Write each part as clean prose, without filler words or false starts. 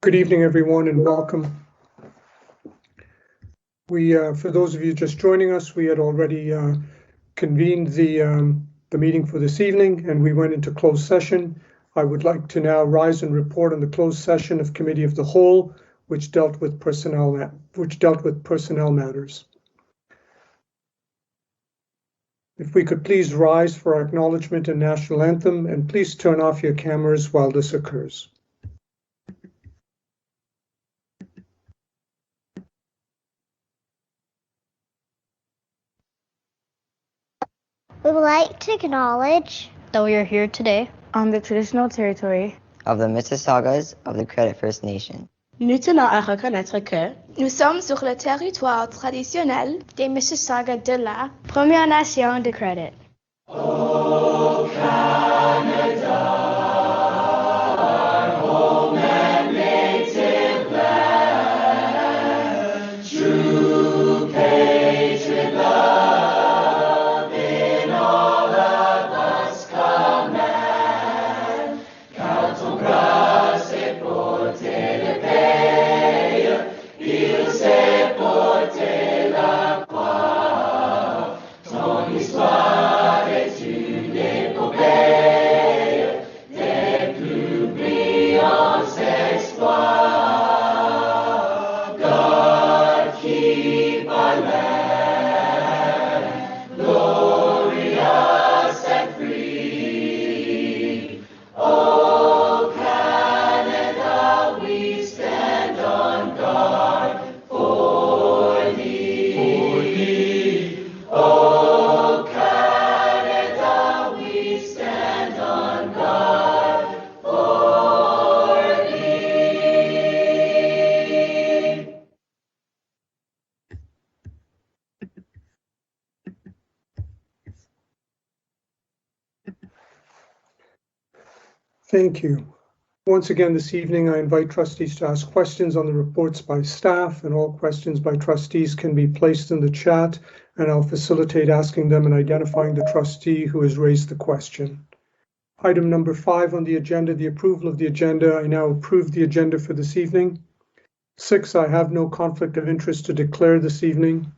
Good evening, everyone, and welcome. For those of you just joining us, we had already convened the meeting for this evening, and we went into closed session. I would like to now rise and report on the closed session of Committee of the Whole, which dealt with personnel matters. If we could please rise for our acknowledgement and national anthem, and please turn off your cameras while this occurs. We would like to acknowledge that we are here today on the traditional territory of the Mississaugas of the Credit First Nation. Nous tenons à reconnaître que nous sommes sur le territoire traditionnel des Mississaugas de la Première Nation de Credit. Oh, Canada. Thank you. Once again this evening, I invite trustees to ask questions on the reports by staff, and all questions by trustees can be placed in the chat, and I'll facilitate asking them and identifying the trustee who has raised the question. Item number 5 on the agenda, the approval of the agenda. I now approve the agenda for this evening. 6, I have no conflict of interest to declare this evening.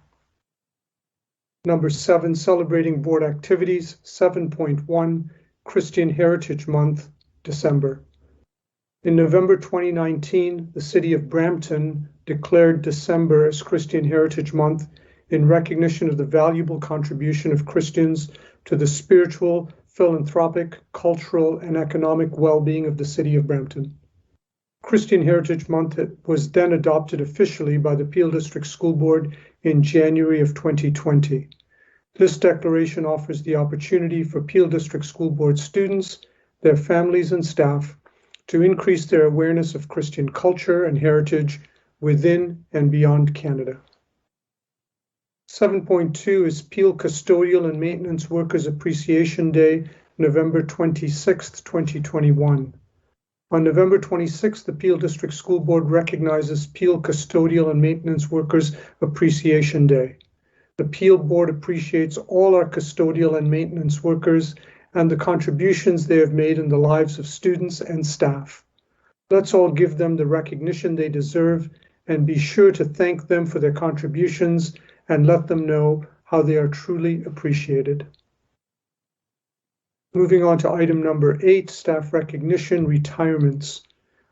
Number 7, celebrating board activities. 7.1, Christian Heritage Month, December. In November 2019, the City of Brampton declared December as Christian Heritage Month in recognition of the valuable contribution of Christians to the spiritual, philanthropic, cultural, and economic well-being of the City of Brampton. Christian Heritage Month was then adopted officially by the Peel District School Board in January of 2020. This declaration offers the opportunity for Peel District School Board students, their families, and staff to increase their awareness of Christian culture and heritage within and beyond Canada. 7.2 is Peel Custodial and Maintenance Workers Appreciation Day, November 26, 2021. On November 26, the Peel District School Board recognizes Peel Custodial and Maintenance Workers Appreciation Day. The Peel Board appreciates all our custodial and maintenance workers and the contributions they have made in the lives of students and staff. Let's all give them the recognition they deserve and be sure to thank them for their contributions and let them know how they are truly appreciated. Moving on to item number 8, staff recognition, retirements.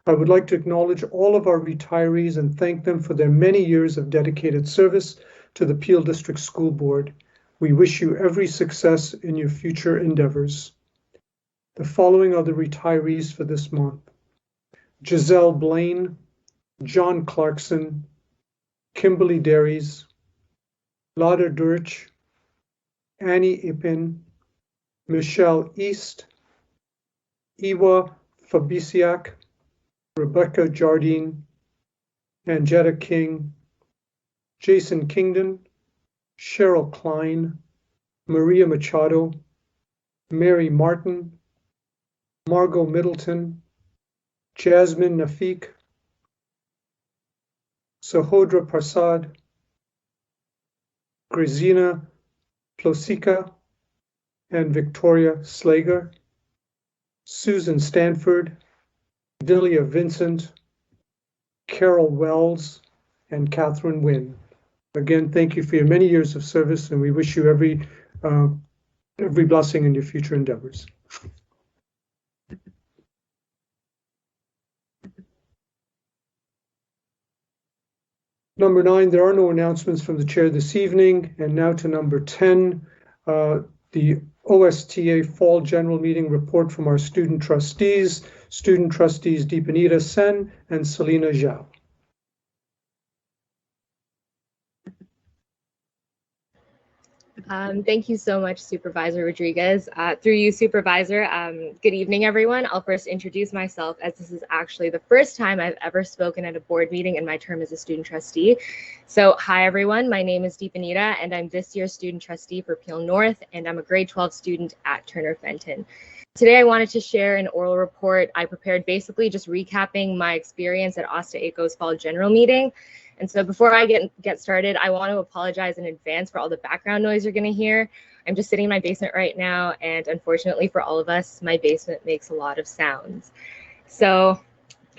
I would like to acknowledge all of our retirees and thank them for their many years of dedicated service to the Peel District School Board. We wish you every success in your future endeavors. The following are the retirees for this month: Giselle Blaine, John Clarkson, Kimberly Derries, Lauder Durch, Annie Ipin, Michelle East, Iwa Fabisiak, Rebecca Jardine, Angetta King, Jason Kingdon, Cheryl Klein, Maria Machado, Mary Martin, Margot Middleton, Jasmine Nafiq, Sahodra Prasad, Grazina Plosica, and Victoria Slager, Susan Stanford, Delia Vincent, Carol Wells, and Catherine Wynn. Again, thank you for your many years of service, and we wish you every blessing in your future endeavors. Number 9, there are no announcements from the chair this evening. And now to number 10, the OSTA Fall General Meeting report from our student trustees Deepanita Sen and Selena Zhao. Thank you so much, Supervisor Rodriguez. Through you, Supervisor, good evening, everyone. I'll first introduce myself, as this is actually the first time I've ever spoken at a board meeting in my term as a student trustee. So hi, everyone. My name is Deepanita, and I'm this year's student trustee for Peel North, and I'm a grade 12 student at Turner Fenton. Today, I wanted to share an oral report I prepared, basically just recapping my experience at OSTA-ACO's Fall General Meeting. And so before I get started, I want to apologize in advance for all the background noise you're going to hear. I'm just sitting in my basement right now, and unfortunately for all of us, my basement makes a lot of sounds. So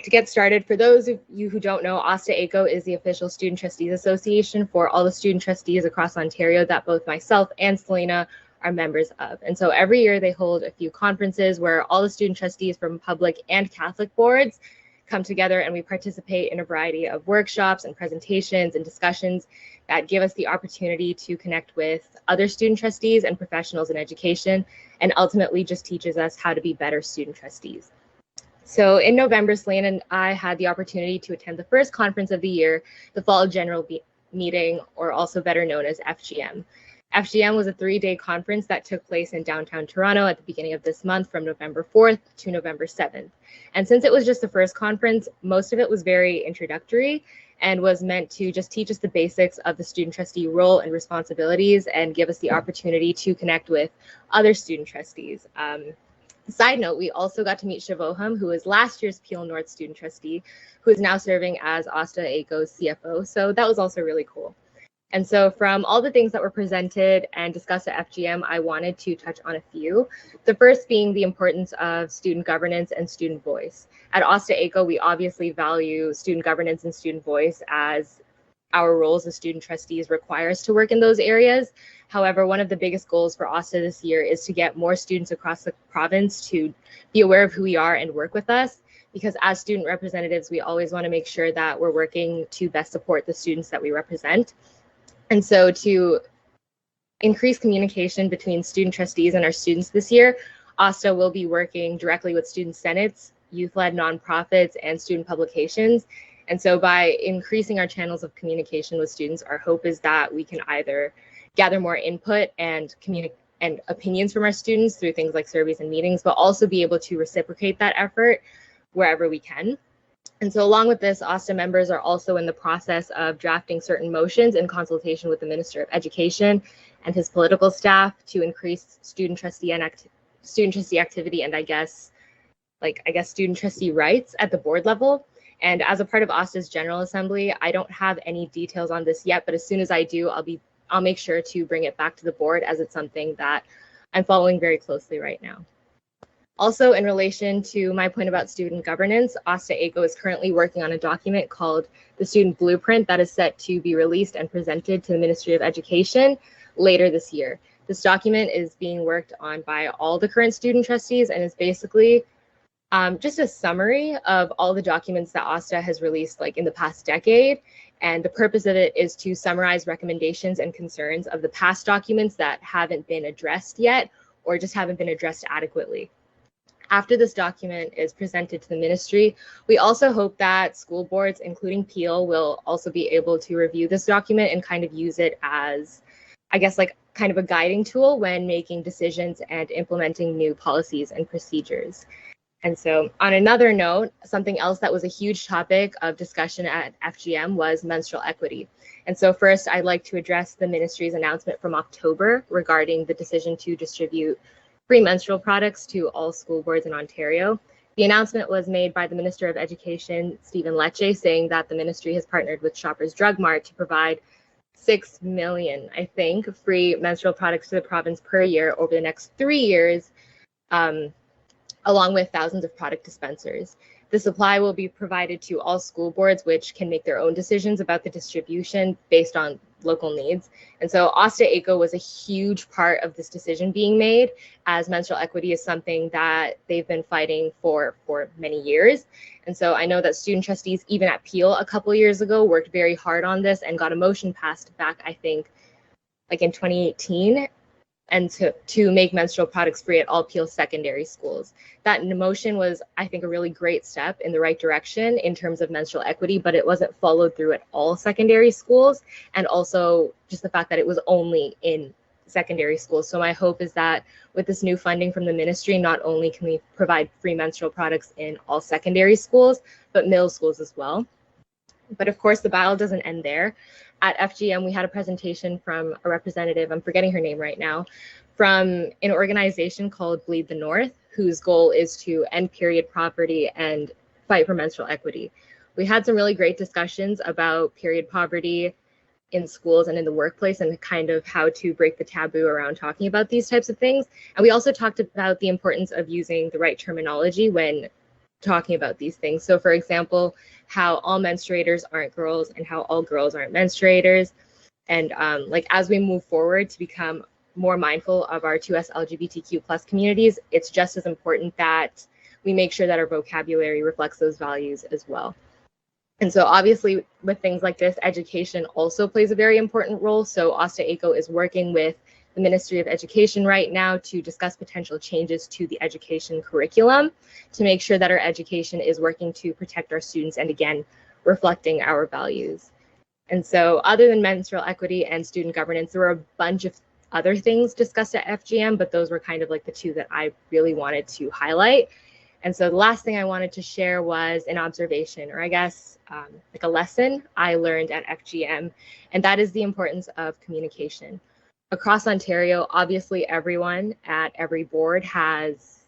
to get started, for those of you who don't know, OSTA-ACO is the official Student Trustees Association for all the student trustees across Ontario that both myself and Selena are members of. And so every year they hold a few conferences where all the student trustees from public and Catholic boards come together, and we participate in a variety of workshops and presentations and discussions that give us the opportunity to connect with other student trustees and professionals in education, and ultimately just teaches us how to be better student trustees. So in November, Selena and I had the opportunity to attend the first conference of the year, the Fall General Meeting, or also better known as FGM. FGM was a 3-day conference that took place in downtown Toronto at the beginning of this month from November 4th to November 7th. And since it was just the first conference, most of it was very introductory and was meant to just teach us the basics of the student trustee role and responsibilities and give us the opportunity to connect with other student trustees. Side note, we also got to meet Shavoham, who was last year's Peel North student trustee, who is now serving as OSTA-ACO's CFO. So that was also really cool. And so from all the things that were presented and discussed at FGM, I wanted to touch on a few. The first being the importance of student governance and student voice. At OSTA-ACO, we obviously value student governance and student voice, as our roles as student trustees require us to work in those areas. However, one of the biggest goals for OSTA this year is to get more students across the province to be aware of who we are and work with us, because as student representatives, we always want to make sure that we're working to best support the students that we represent. And so to increase communication between student trustees and our students this year, OSTA will be working directly with student senates, youth-led nonprofits, and student publications. And so by increasing our channels of communication with students, our hope is that we can either gather more input and opinions from our students through things like surveys and meetings, but also be able to reciprocate that effort wherever we can. And so along with this, OSTA members are also in the process of drafting certain motions in consultation with the Minister of Education and his political staff to increase student trustee activity and I guess student trustee rights at the board level. And as a part of OSTA's General Assembly, I don't have any details on this yet, but as soon as I do, I'll make sure to bring it back to the board, as it's something that I'm following very closely right now. Also, in relation to my point about student governance, OSTA-ACO is currently working on a document called the Student Blueprint that is set to be released and presented to the Ministry of Education later this year. This document is being worked on by all the current student trustees and is basically just a summary of all the documents that OSTA has released in the past decade. And the purpose of it is to summarize recommendations and concerns of the past documents that haven't been addressed yet or just haven't been addressed adequately. After this document is presented to the ministry, we also hope that school boards, including Peel, will also be able to review this document and kind of use it as, kind of a guiding tool when making decisions and implementing new policies and procedures. And so on another note, something else that was a huge topic of discussion at FGM was menstrual equity. And so first, I'd like to address the ministry's announcement from October regarding the decision to distribute free menstrual products to all school boards in Ontario. The announcement was made by the Minister of Education, Stephen Lecce, saying that the ministry has partnered with Shoppers Drug Mart to provide 6 million, free menstrual products to the province per year over the next 3 years, along with thousands of product dispensers. The supply will be provided to all school boards, which can make their own decisions about the distribution based on local needs. And so Asta Eco was a huge part of this decision being made, as menstrual equity is something that they've been fighting for many years. And so I know that student trustees, even at Peel a couple years ago, worked very hard on this and got a motion passed back, I think, like in 2018, and to make menstrual products free at all Peel secondary schools. That motion was, I think, a really great step in the right direction in terms of menstrual equity, but it wasn't followed through at all secondary schools, and also just the fact that it was only in secondary schools. So my hope is that with this new funding from the ministry, not only can we provide free menstrual products in all secondary schools, but middle schools as well. But of course, the battle doesn't end there. At FGM, we had a presentation from a representative, I'm forgetting her name right now, from an organization called Bleed the North, whose goal is to end period poverty and fight for menstrual equity. We had some really great discussions about period poverty in schools and in the workplace, and kind of how to break the taboo around talking about these types of things. And we also talked about the importance of using the right terminology when talking about these things. So for example, how all menstruators aren't girls and how all girls aren't menstruators. And like as we move forward to become more mindful of our 2S LGBTQ plus communities, it's just as important that we make sure that our vocabulary reflects those values as well. And so obviously with things like this, education also plays a very important role. So Asta Eco is working with the Ministry of Education right now to discuss potential changes to the education curriculum to make sure that our education is working to protect our students and, again, reflecting our values. And so other than menstrual equity and student governance, there were a bunch of other things discussed at FGM, but those were kind of like the two that I really wanted to highlight. And so the last thing I wanted to share was an observation, or I guess like a lesson I learned at FGM, and that is the importance of communication. Across Ontario, obviously everyone at every board has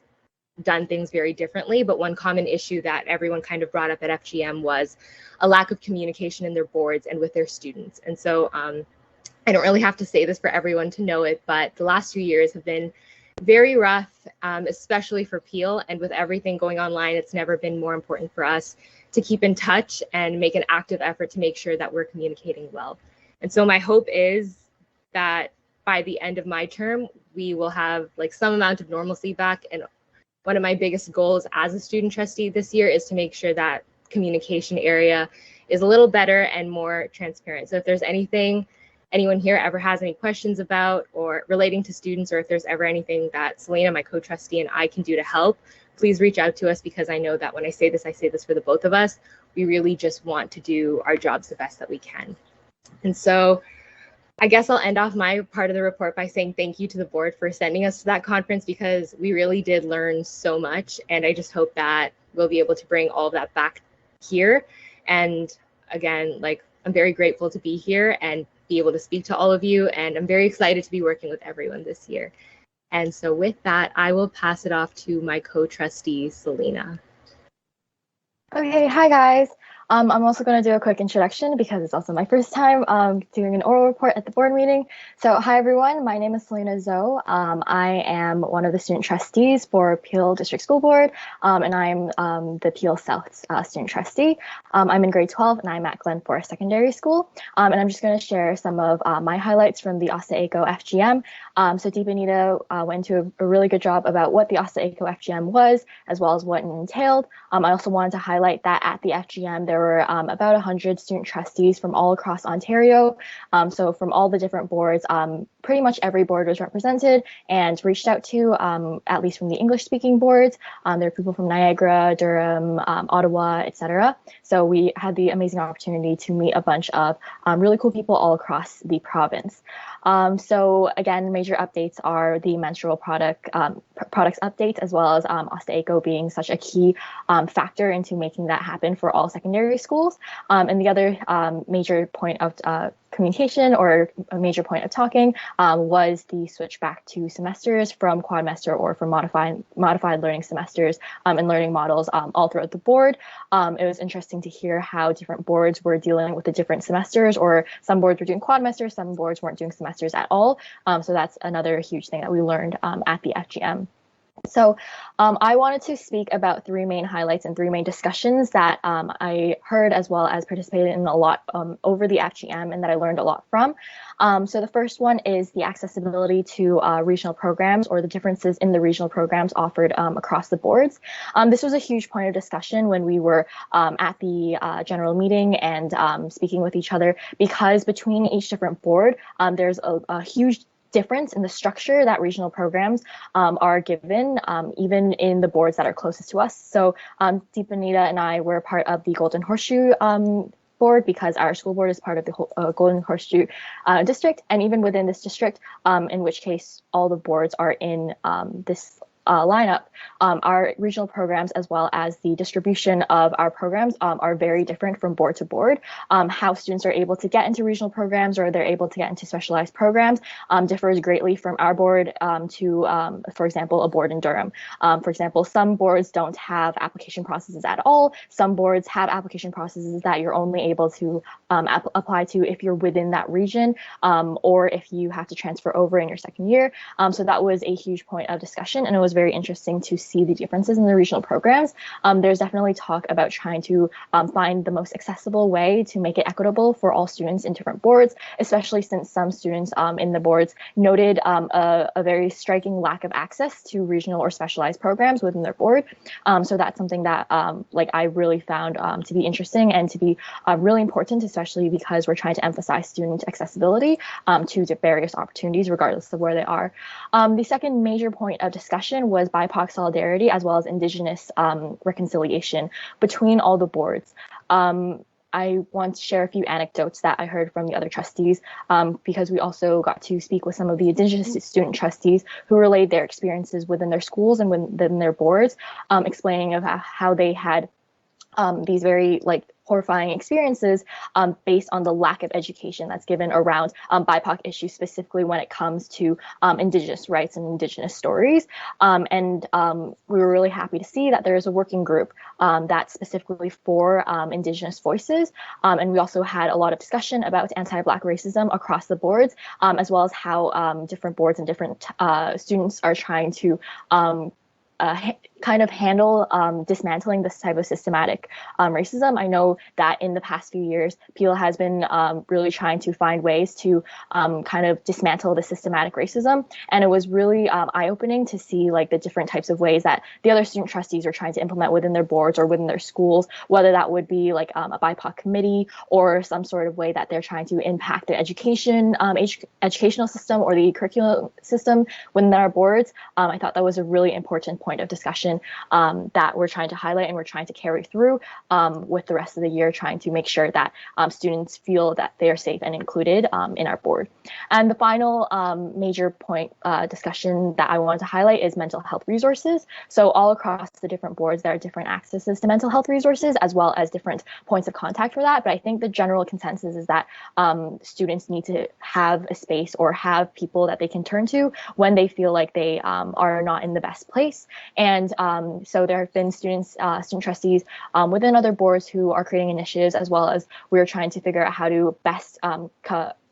done things very differently, but one common issue that everyone kind of brought up at FGM was a lack of communication in their boards and with their students. And so I don't really have to say this for everyone to know it, but the last 2 years have been very rough, especially for Peel, and with everything going online, it's never been more important for us to keep in touch and make an active effort to make sure that we're communicating well. And so my hope is that by the end of my term, we will have like some amount of normalcy back. And one of my biggest goals as a student trustee this year is to make sure that communication area is a little better and more transparent. So if there's anything anyone here ever has any questions about or relating to students, or if there's ever anything that Selena, my co-trustee, and I can do to help, please reach out to us, because I know that when I say this for the both of us. We really just want to do our jobs the best that we can. And so I guess I'll end off my part of the report by saying thank you to the board for sending us to that conference, because we really did learn so much. And I just hope that we'll be able to bring all of that back here. And again, like, I'm very grateful to be here and be able to speak to all of you. And I'm very excited to be working with everyone this year. And so with that, I will pass it off to my co-trustee, Selena. Okay, hi guys. I'm also going to do a quick introduction because it's also my first time doing an oral report at the board meeting. So hi everyone, my name is Selena Zoe. I am one of the student trustees for Peel District School Board, and I'm the Peel South student trustee. I'm in grade 12 and I'm at Glen Forest Secondary School. And I'm just going to share some of my highlights from the Asta Eco FGM. So Deep Anita went into a really good job about what the Asta Eco FGM was, as well as what it entailed. I also wanted to highlight that at the FGM, there were about 100 student trustees from all across Ontario. So from all the different boards, pretty much every board was represented and reached out to, at least from the English-speaking boards. There were people from Niagara, Durham, Ottawa, etc. So we had the amazing opportunity to meet a bunch of really cool people all across the province. So again, major updates are the menstrual products updates, as well as Asta Eco being such a key factor into making that happen for all secondary schools. And the other major point of communication, or a major point of talking, was the switch back to semesters from quadmester or from modified learning semesters and learning models all throughout the board. It was interesting to hear how different boards were dealing with the different semesters, or some boards were doing quadmesters, some boards weren't doing semesters at all. So that's another huge thing that we learned at the FGM. So I wanted to speak about three main highlights and three main discussions that I heard as well as participated in a lot over the FGM and that I learned a lot from. So the first one is the accessibility to regional programs, or the differences in the regional programs offered across the boards. This was a huge point of discussion when we were at the general meeting and speaking with each other, because between each different board, there's a huge difference in the structure that regional programs are given, even in the boards that are closest to us. So Deepanita and I were part of the Golden Horseshoe board, because our school board is part of the Golden Horseshoe district, and even within this district, in which case all the boards are in this lineup, our regional programs as well as the distribution of our programs are very different from board to board. How students are able to get into regional programs or they're able to get into specialized programs differs greatly from our board to, for example, a board in Durham. For example, some boards don't have application processes at all. Some boards have application processes that you're only able to apply to if you're within that region, or if you have to transfer over in your second year. So that was a huge point of discussion, and it was very interesting to see the differences in the regional programs. There's definitely talk about trying to find the most accessible way to make it equitable for all students in different boards, especially since some students in the boards noted a very striking lack of access to regional or specialized programs within their board. So that's something that I really found to be interesting and to be really important, especially because we're trying to emphasize student accessibility to the various opportunities regardless of where they are. The second major point of discussion was BIPOC solidarity as well as Indigenous reconciliation between all the boards. I want to share a few anecdotes that I heard from the other trustees, because we also got to speak with some of the Indigenous student trustees who relayed their experiences within their schools and within their boards, explaining of how they had these very horrifying experiences based on the lack of education that's given around BIPOC issues, specifically when it comes to Indigenous rights and Indigenous stories. And we were really happy to see that there is a working group that's specifically for Indigenous voices. And we also had a lot of discussion about anti-Black racism across the boards, as well as how different boards and different students are trying to kind of handle dismantling this type of systematic racism. I know that in the past few years, Peel has been really trying to find ways to kind of dismantle the systematic racism. And it was really eye-opening to see the different types of ways that the other student trustees are trying to implement within their boards or within their schools, whether that would be a BIPOC committee or some sort of way that they're trying to impact the educational system or the curriculum system within our boards. I thought that was a really important point of discussion that we're trying to highlight and we're trying to carry through with the rest of the year, trying to make sure that students feel that they are safe and included in our board. And the final major point discussion that I wanted to highlight is mental health resources. So all across the different boards, there are different accesses to mental health resources as well as different points of contact for that. But I think the general consensus is that students need to have a space or have people that they can turn to when they feel like they are not in the best place. And so there have been student trustees within other boards who are creating initiatives, as well as we're trying to figure out how to best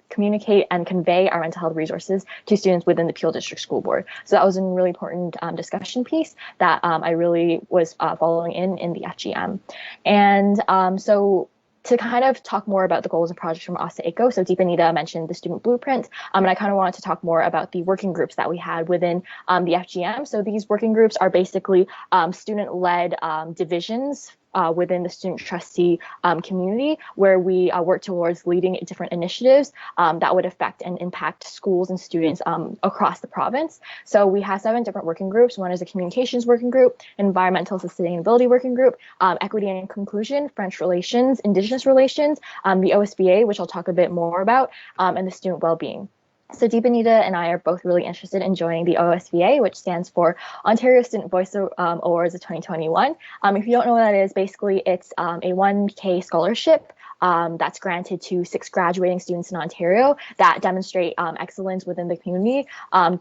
communicate and convey our mental health resources to students within the Peel District School Board. So that was a really important discussion piece that I really was following in the FGM. And so to kind of talk more about the goals and projects from ASA-ECO, so Deepanita mentioned the student blueprint, and I kind of wanted to talk more about the working groups that we had within the FGM. So these working groups are basically student-led divisions within the student trustee community, where we work towards leading different initiatives that would affect and impact schools and students across the province. So we have 7 different working groups. One is a communications working group, environmental sustainability working group, equity and inclusion, French relations, Indigenous relations, the OSBA, which I'll talk a bit more about, and the student well-being. So Deepanita and I are both really interested in joining the OSVA, which stands for Ontario Student Voice Awards of 2021. If you don't know what that is, basically it's a 1K scholarship that's granted to 6 graduating students in Ontario that demonstrate excellence within the community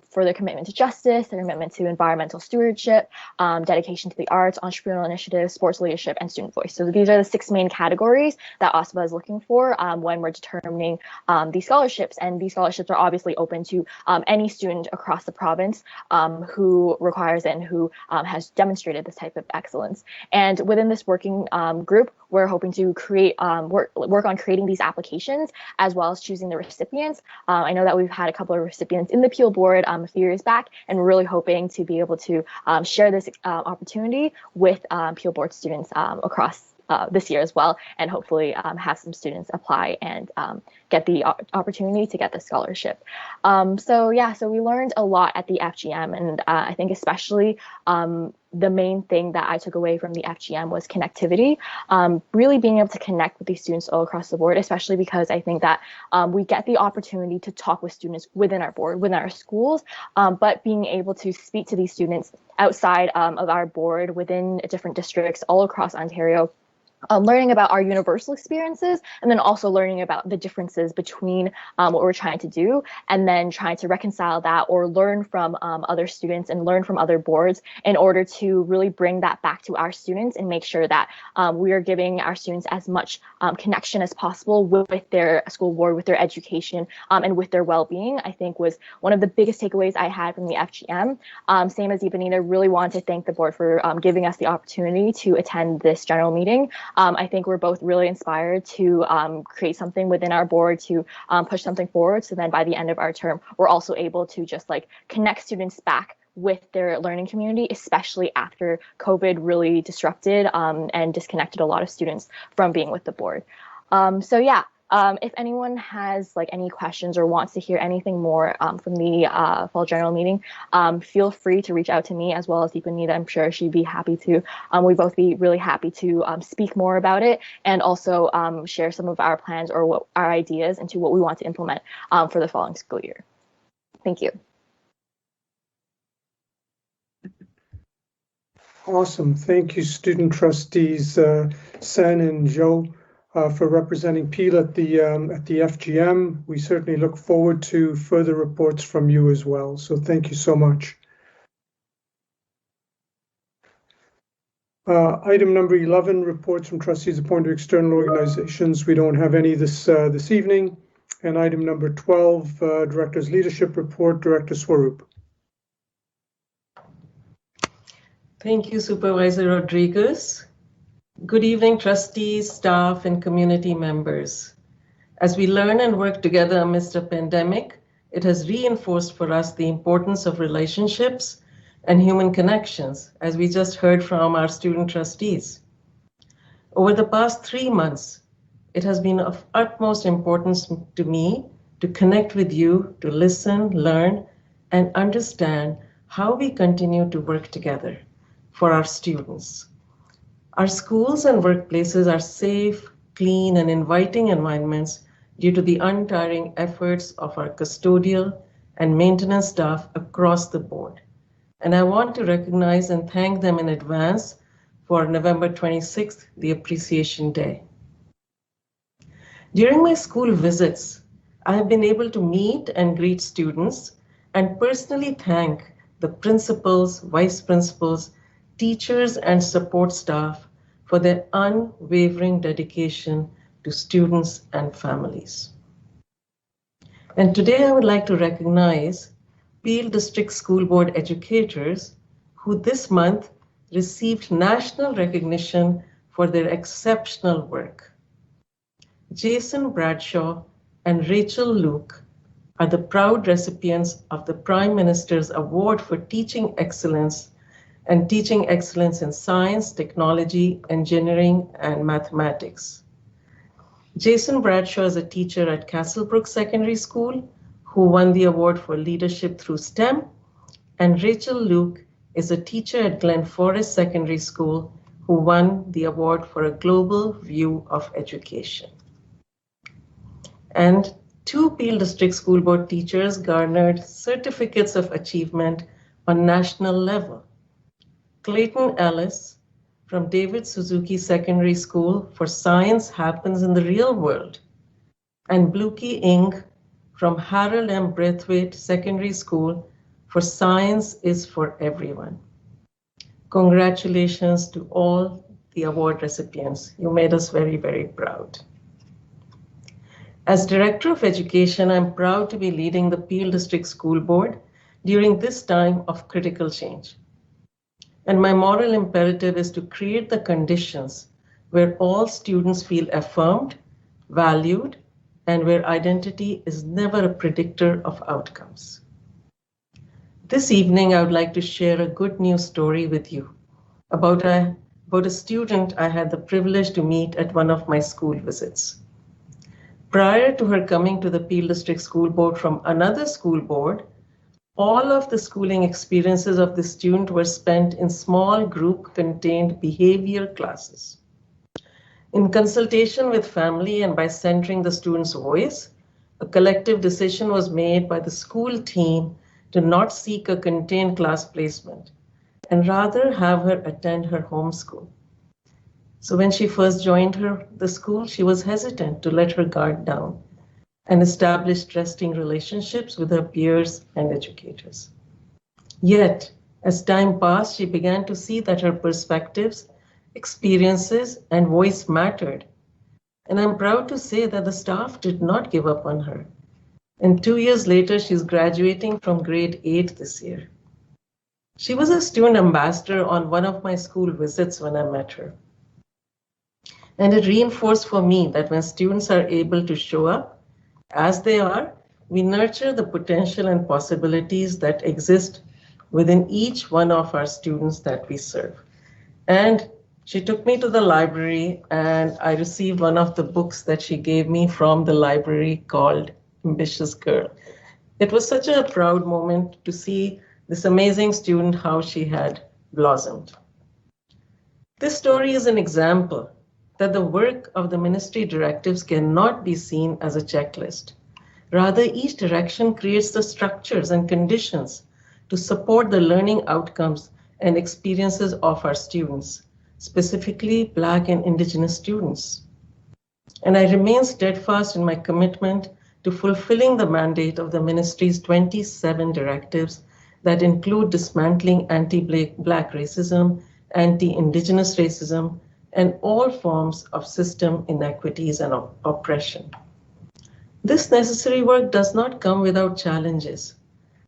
for their commitment to justice, their commitment to environmental stewardship, dedication to the arts, entrepreneurial initiatives, sports leadership, and student voice. So these are the 6 main categories that OSPA is looking for when we're determining these scholarships. And these scholarships are obviously open to any student across the province who requires it and who has demonstrated this type of excellence. And within this working group, we're hoping to create work on creating these applications as well as choosing the recipients. I know that we've had a couple of recipients in the Peel board a few years back, and we're really hoping to be able to share this opportunity with Peel board students across this year as well, and hopefully have some students apply and get the opportunity to get the scholarship. So we learned a lot at the FGM, and I think especially the main thing that I took away from the FGM was connectivity, really being able to connect with these students all across the board, especially because I think that we get the opportunity to talk with students within our board, within our schools, but being able to speak to these students outside of our board within different districts all across Ontario, learning about our universal experiences, and then also learning about the differences between what we're trying to do, and then trying to reconcile that or learn from other students and learn from other boards in order to really bring that back to our students and make sure that we are giving our students as much connection as possible with their school board, with their education, and with their well-being. I think was one of the biggest takeaways I had from the FGM. Same as Ivanita, really want to thank the board for giving us the opportunity to attend this general meeting. I think we're both really inspired to create something within our board to push something forward. So then by the end of our term, we're also able to just like connect students back with their learning community, especially after COVID really disrupted and disconnected a lot of students from being with the board. If anyone has like any questions or wants to hear anything more from the fall general meeting, feel free to reach out to me as well as Deepanita. I'm sure she'd be happy to. We'd both be really happy to speak more about it and also share some of our plans or what our ideas into what we want to implement for the following school year. Thank you. Awesome. Thank you, student trustees Sen and Joe, for representing Peel at the FGM. We certainly look forward to further reports from you as well. So thank you so much. Item number 11, reports from trustees appointed to external organizations. We don't have any this evening. And item number 12, Director's Leadership Report, Director Swaroop. Thank you, Supervisor Rodriguez. Good evening, trustees, staff, and community members. As we learn and work together amidst a pandemic, it has reinforced for us the importance of relationships and human connections, as we just heard from our student trustees. Over the past 3 months, it has been of utmost importance to me to connect with you, to listen, learn, and understand how we continue to work together for our students. Our schools and workplaces are safe, clean, and inviting environments due to the untiring efforts of our custodial and maintenance staff across the board. And I want to recognize and thank them in advance for November 26th, the Appreciation Day. During my school visits, I have been able to meet and greet students and personally thank the principals, vice principals, teachers, and support staff for their unwavering dedication to students and families. And today I would like to recognize Peel District School Board educators who this month received national recognition for their exceptional work. Jason Bradshaw and Rachel Luke are the proud recipients of the Prime Minister's Award for Teaching Excellence and Teaching Excellence in Science, Technology, Engineering, and Mathematics. Jason Bradshaw is a teacher at Castlebrook Secondary School who won the award for leadership through STEM, and Rachel Luke is a teacher at Glen Forest Secondary School who won the award for a global view of education. And 2 Peel District School Board teachers garnered certificates of achievement on national level. Clayton Ellis from David Suzuki Secondary School for Science Happens in the Real World, and Bluekey Inc. from Harold M. Braithwaite Secondary School for Science is for Everyone. Congratulations to all the award recipients. You made us very, very proud. As Director of Education, I'm proud to be leading the Peel District School Board during this time of critical change. And my moral imperative is to create the conditions where all students feel affirmed, valued, and where identity is never a predictor of outcomes. This evening, I would like to share a good news story with you about a student I had the privilege to meet at one of my school visits. Prior to her coming to the Peel District School Board from another school board, all of the schooling experiences of the student were spent in small group-contained behavior classes. In consultation with family and by centering the student's voice, a collective decision was made by the school team to not seek a contained class placement and rather have her attend her home school. So when she first joined the school, she was hesitant to let her guard down and establish trusting relationships with her peers and educators. Yet, as time passed, she began to see that her perspectives, experiences, and voice mattered. And I'm proud to say that the staff did not give up on her. And 2 years later, she's graduating from grade 8 this year. She was a student ambassador on one of my school visits when I met her. And it reinforced for me that when students are able to show up as they are, we nurture the potential and possibilities that exist within each one of our students that we serve. And she took me to the library and I received one of the books that she gave me from the library called Ambitious Girl. It was such a proud moment to see this amazing student, how she had blossomed. This story is an example that the work of the ministry directives cannot be seen as a checklist. Rather, each direction creates the structures and conditions to support the learning outcomes and experiences of our students, specifically Black and Indigenous students. And I remain steadfast in my commitment to fulfilling the mandate of the ministry's 27 directives that include dismantling anti-Black racism, anti-Indigenous racism, and all forms of system inequities and oppression. This necessary work does not come without challenges.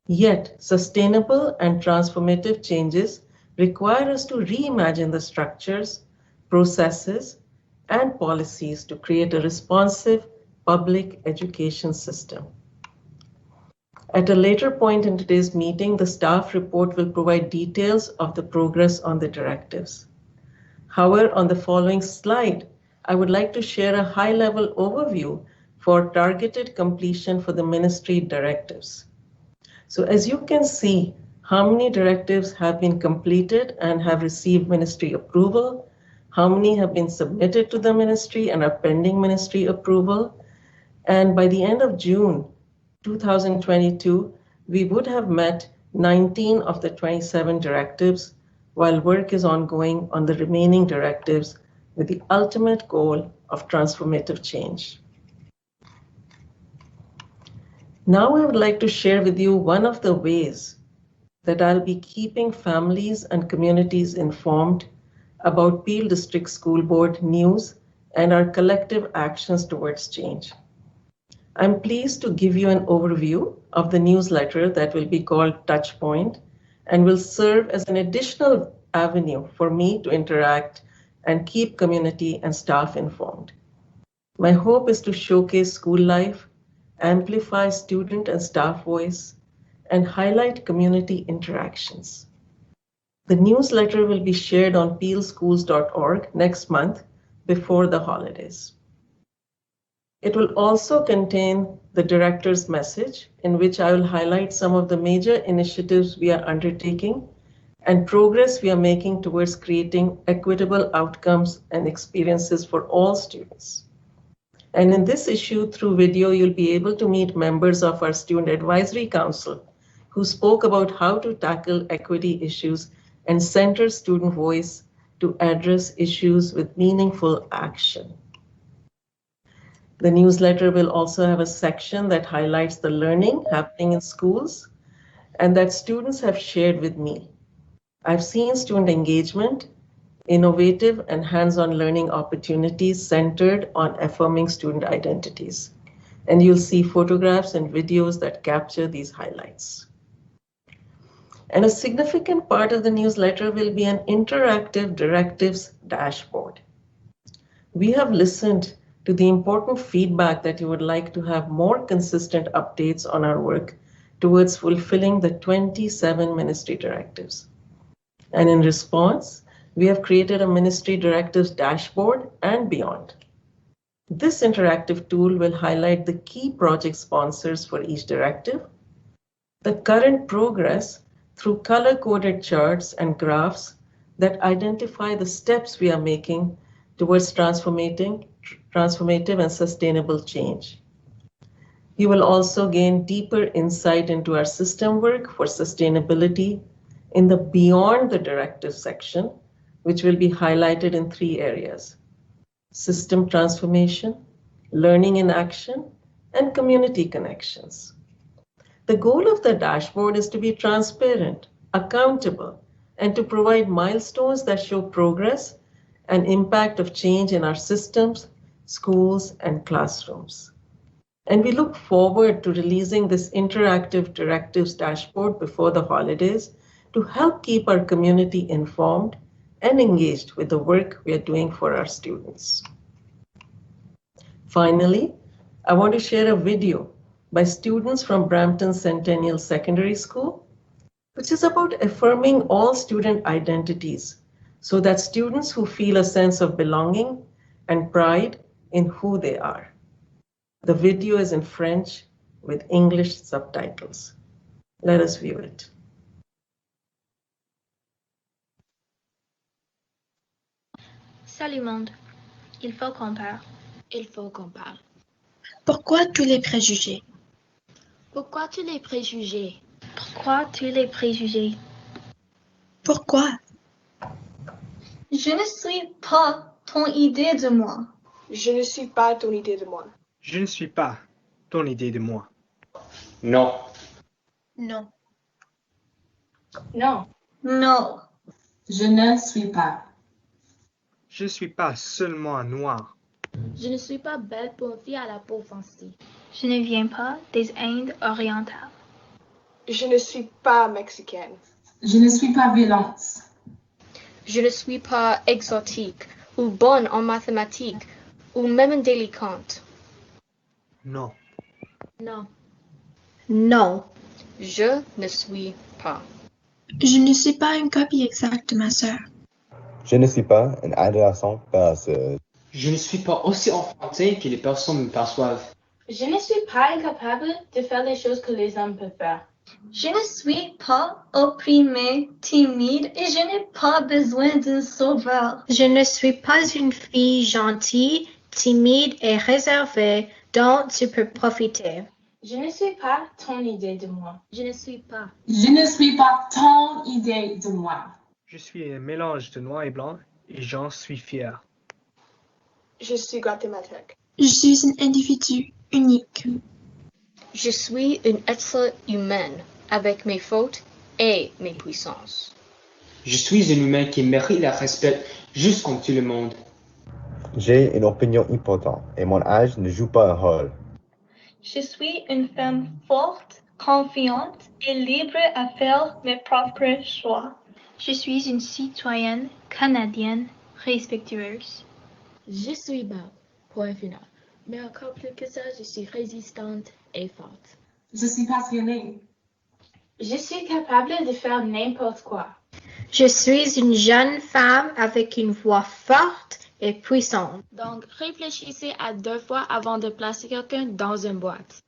Yet, sustainable and transformative changes require us to reimagine the structures, processes, and policies to create a responsive public education system. At a later point in today's meeting, the staff report will provide details of the progress on the directives. However, on the following slide, I would like to share a high-level overview for targeted completion for the ministry directives. So as you can see, how many directives have been completed and have received ministry approval, how many have been submitted to the ministry and are pending ministry approval. And by the end of June 2022, we would have met 19 of the 27 directives, while work is ongoing on the remaining directives with the ultimate goal of transformative change. Now I would like to share with you one of the ways that I'll be keeping families and communities informed about Peel District School Board news and our collective actions towards change. I'm pleased to give you an overview of the newsletter that will be called Touchpoint and will serve as an additional avenue for me to interact and keep community and staff informed. My hope is to showcase school life, amplify student and staff voice, and highlight community interactions. The newsletter will be shared on peelschools.org next month before the holidays. It will also contain the director's message, in which I will highlight some of the major initiatives we are undertaking and progress we are making towards creating equitable outcomes and experiences for all students. And in this issue, through video, you'll be able to meet members of our Student Advisory Council who spoke about how to tackle equity issues and center student voice to address issues with meaningful action. The newsletter will also have a section that highlights the learning happening in schools and that students have shared with me. I've seen student engagement, innovative and hands-on learning opportunities centered on affirming student identities. And you'll see photographs and videos that capture these highlights. And a significant part of the newsletter will be an interactive directives dashboard. We have listened to the important feedback that you would like to have more consistent updates on our work towards fulfilling the 27 ministry directives. And in response, we have created a ministry directives dashboard and beyond. This interactive tool will highlight the key project sponsors for each directive, the current progress through color-coded charts and graphs that identify the steps we are making towards transformative and sustainable change. You will also gain deeper insight into our system work for sustainability in the Beyond the Directive section, which will be highlighted in 3 areas: system transformation, learning in action, and community connections. The goal of the dashboard is to be transparent, accountable, and to provide milestones that show progress and impact of change in our systems, schools, and classrooms. And we look forward to releasing this interactive directives dashboard before the holidays to help keep our community informed and engaged with the work we are doing for our students. Finally, I want to share a video by students from Brampton Centennial Secondary School, which is about affirming all student identities so that students who feel a sense of belonging and pride in who they are. The video is in French with English subtitles. Let us view it. Salut monde, il faut qu'on parle. Il faut qu'on parle. Pourquoi tous les préjugés? Pourquoi tous les préjugés? Pourquoi tous les préjugés? Pourquoi? Je ne suis pas ton idée de moi. Je ne suis pas ton idée de moi. Je ne suis pas ton idée de moi. Non. Non. Non. Non. Je ne suis pas. Je ne suis pas seulement noir. Je ne suis pas belle pour une fille à la peau foncée. Je ne viens pas des Indes orientales. Je ne suis pas mexicaine. Je ne suis pas violente. Je ne suis pas exotique ou bonne en mathématiques ou même délicate. Non. Non. Non. Je ne suis pas. Je ne suis pas une copie exacte de ma sœur. Je ne suis pas une adolescente paresseuse. Je ne suis pas aussi enfantin que les personnes me perçoivent. Je ne suis pas incapable de faire les choses que les hommes peuvent faire. Je ne suis pas opprimée, timide et je n'ai pas besoin d'un sauveur. Je ne suis pas une fille gentille, timide et réservée dont tu peux profiter. Je ne suis pas ton idée de moi. Je ne suis pas. Je ne suis pas ton idée de moi. Je suis un mélange de noir et blanc et j'en suis fier. Je suis guatémaltèque. Je suis un individu unique. Je suis une être humaine avec mes fautes et mes puissances. Je suis un humain qui mérite le respect juste comme tout le monde. J'ai une opinion importante et mon âge ne joue pas un rôle. Je suis une femme forte, confiante et libre à faire mes propres choix. Je suis une citoyenne canadienne respectueuse. Je suis belle, point final. Mais encore plus que ça, je suis résistante et forte. Je suis passionnée. Je suis capable de faire n'importe quoi. Je suis une jeune femme avec une voix forte et puissante. Donc, réfléchissez à 2 fois avant de placer quelqu'un dans une boîte.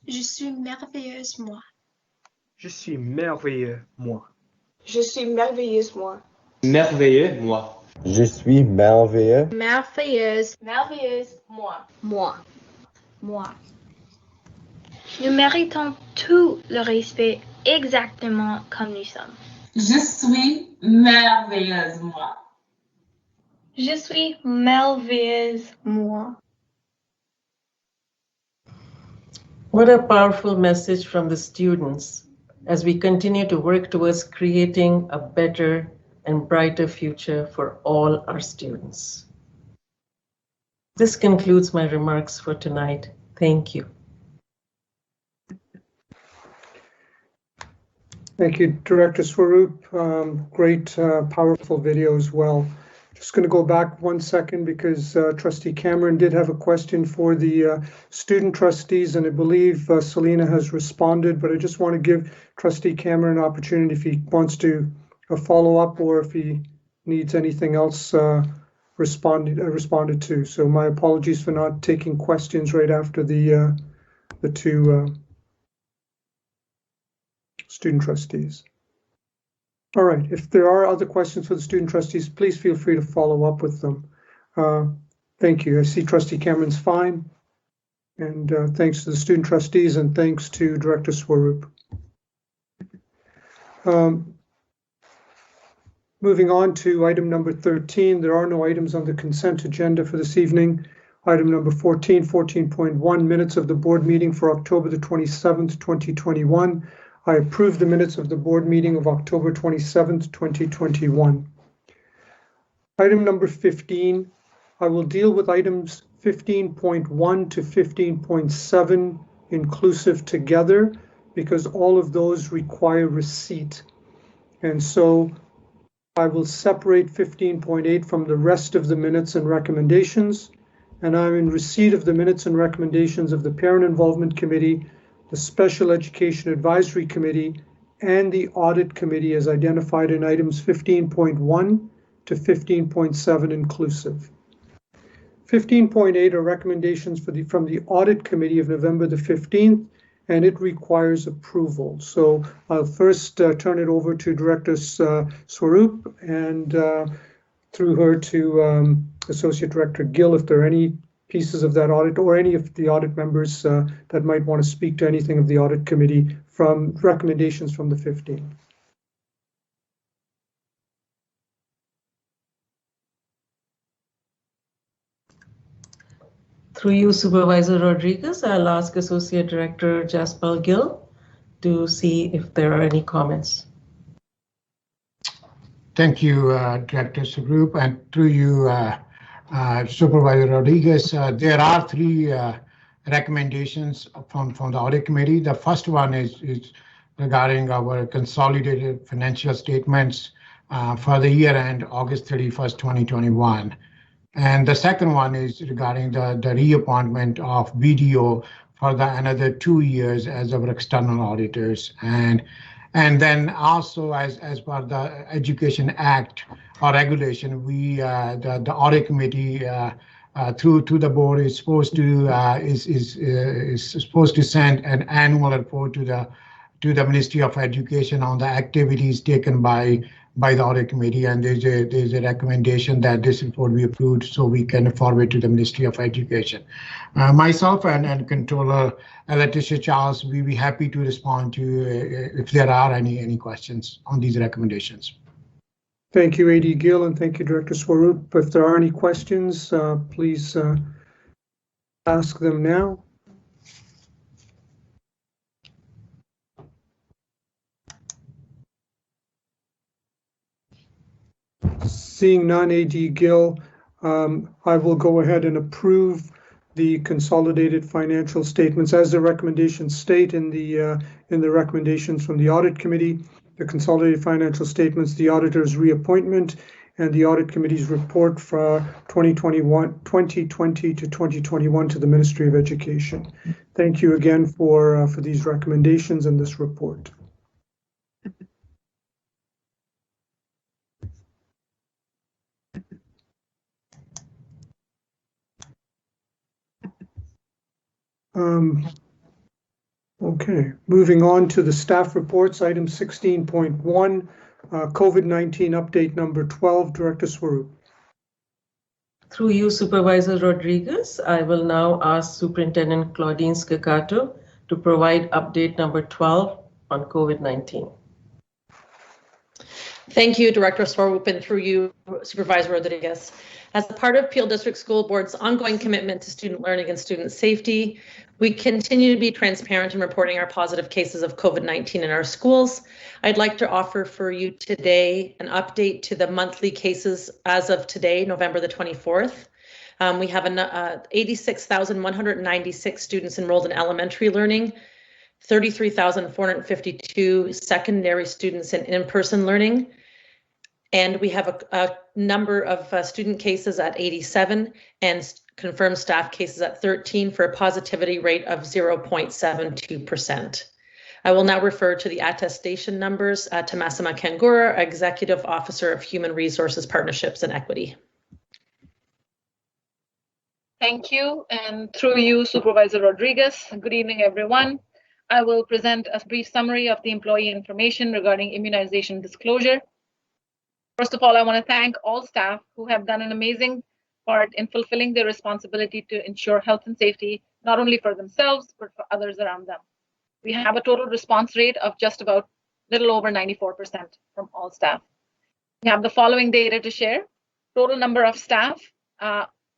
Je suis merveilleuse, moi. Je suis merveilleux, moi. Je suis merveilleuse, moi. Merveilleux, moi. Je suis merveilleux. Merveilleuse. Merveilleuse, moi. Moi. Moi. Nous méritons tout le respect exactement comme nous sommes. Je suis merveilleuse, moi. Je suis merveilleuse, moi. What a powerful message from the students as we continue to work towards creating a better and brighter future for all our students. This concludes my remarks for tonight. Thank you. Thank you, Director Swaroop. Great, powerful video as well. Just going to go back 1 second because Trustee Cameron did have a question for the student trustees, and I believe Selena has responded, but I just want to give Trustee Cameron an opportunity if he wants to follow up or if he needs anything else responded to. So my apologies for not taking questions right after the two student trustees. All right, if there are other questions for the student trustees, please feel free to follow up with them. Thank you. I see Trustee Cameron's fine. And thanks to the student trustees and thanks to Director Swaroop. Moving on to item number 13, there are no items on the consent agenda for this evening. Item number 14, 14.1, minutes of the board meeting for October the 27th, 2021. I approve the minutes of the board meeting of October 27th, 2021. Item number 15, I will deal with items 15.1 to 15.7 inclusive together because all of those require receipt. And so I will separate 15.8 from the rest of the minutes and recommendations. And I'm in receipt of the minutes and recommendations of the Parent Involvement Committee, the Special Education Advisory Committee, and the Audit Committee as identified in items 15.1 to 15.7 inclusive. 15.8 are recommendations from the Audit Committee of November the 15th, and it requires approval. So I'll first turn it over to Director Swaroop and through her to Associate Director Gill if there are any pieces of that audit or any of the audit members that might want to speak to anything of the Audit Committee from recommendations from the 15th. Through you, Supervisor Rodriguez, I'll ask Associate Director Jaspal Gill to see if there are any comments. Thank you, Director Swaroop, and through you, Supervisor Rodriguez. There are 3 recommendations from the Audit Committee. The first one is regarding our consolidated financial statements for the year end August 31st, 2021. And the second one is regarding the reappointment of BDO for another 2 years as our external auditors. And then also as per the Education Act or regulation, we the Audit Committee through the board is supposed to send an annual report to the Ministry of Education on the activities taken by the Audit Committee, and there's a recommendation that this report be approved so we can forward to the Ministry of Education. Myself and Controller Letitia Charles, we'll be happy to respond to if there are any questions on these recommendations. Thank you, AD Gill, and thank you, Director Swaroop. If there are any questions, please ask them now. Seeing none, AD Gill, I will go ahead and approve the consolidated financial statements as the recommendations state in the recommendations from the Audit Committee, the consolidated financial statements, the auditor's reappointment, and the Audit Committee's report for 2020 to 2021 to the Ministry of Education. Thank you again for these recommendations and this report. Okay, moving on to the staff reports, item 16.1, COVID-19 update number 12, Director Swaroop. Through you, Supervisor Rodriguez, I will now ask Superintendent Claudine Scaccato to provide update number 12 on COVID-19. Thank you, Director Swaroop, and through you, Supervisor Rodriguez. As a part of Peel District School Board's ongoing commitment to student learning and student safety, we continue to be transparent in reporting our positive cases of COVID-19 in our schools. I'd like to offer for you today an update to the monthly cases as of today, November the 24th. We have 86,196 students enrolled in elementary learning, 33,452 secondary students in in-person learning, and we have a number of student cases at 87 and confirmed staff cases at 13 for a positivity rate of 0.72%. I will now refer to the attestation numbers to Massima Kangura, Executive Officer of Human Resources Partnerships and Equity. Thank you, and through you, Supervisor Rodriguez. Good evening, everyone. I will present a brief summary of the employee information regarding immunization disclosure. First of all, I want to thank all staff who have done an amazing part in fulfilling their responsibility to ensure health and safety, not only for themselves, but for others around them. We have a total response rate of just about little over 94% from all staff. We have the following data to share. Total number of staff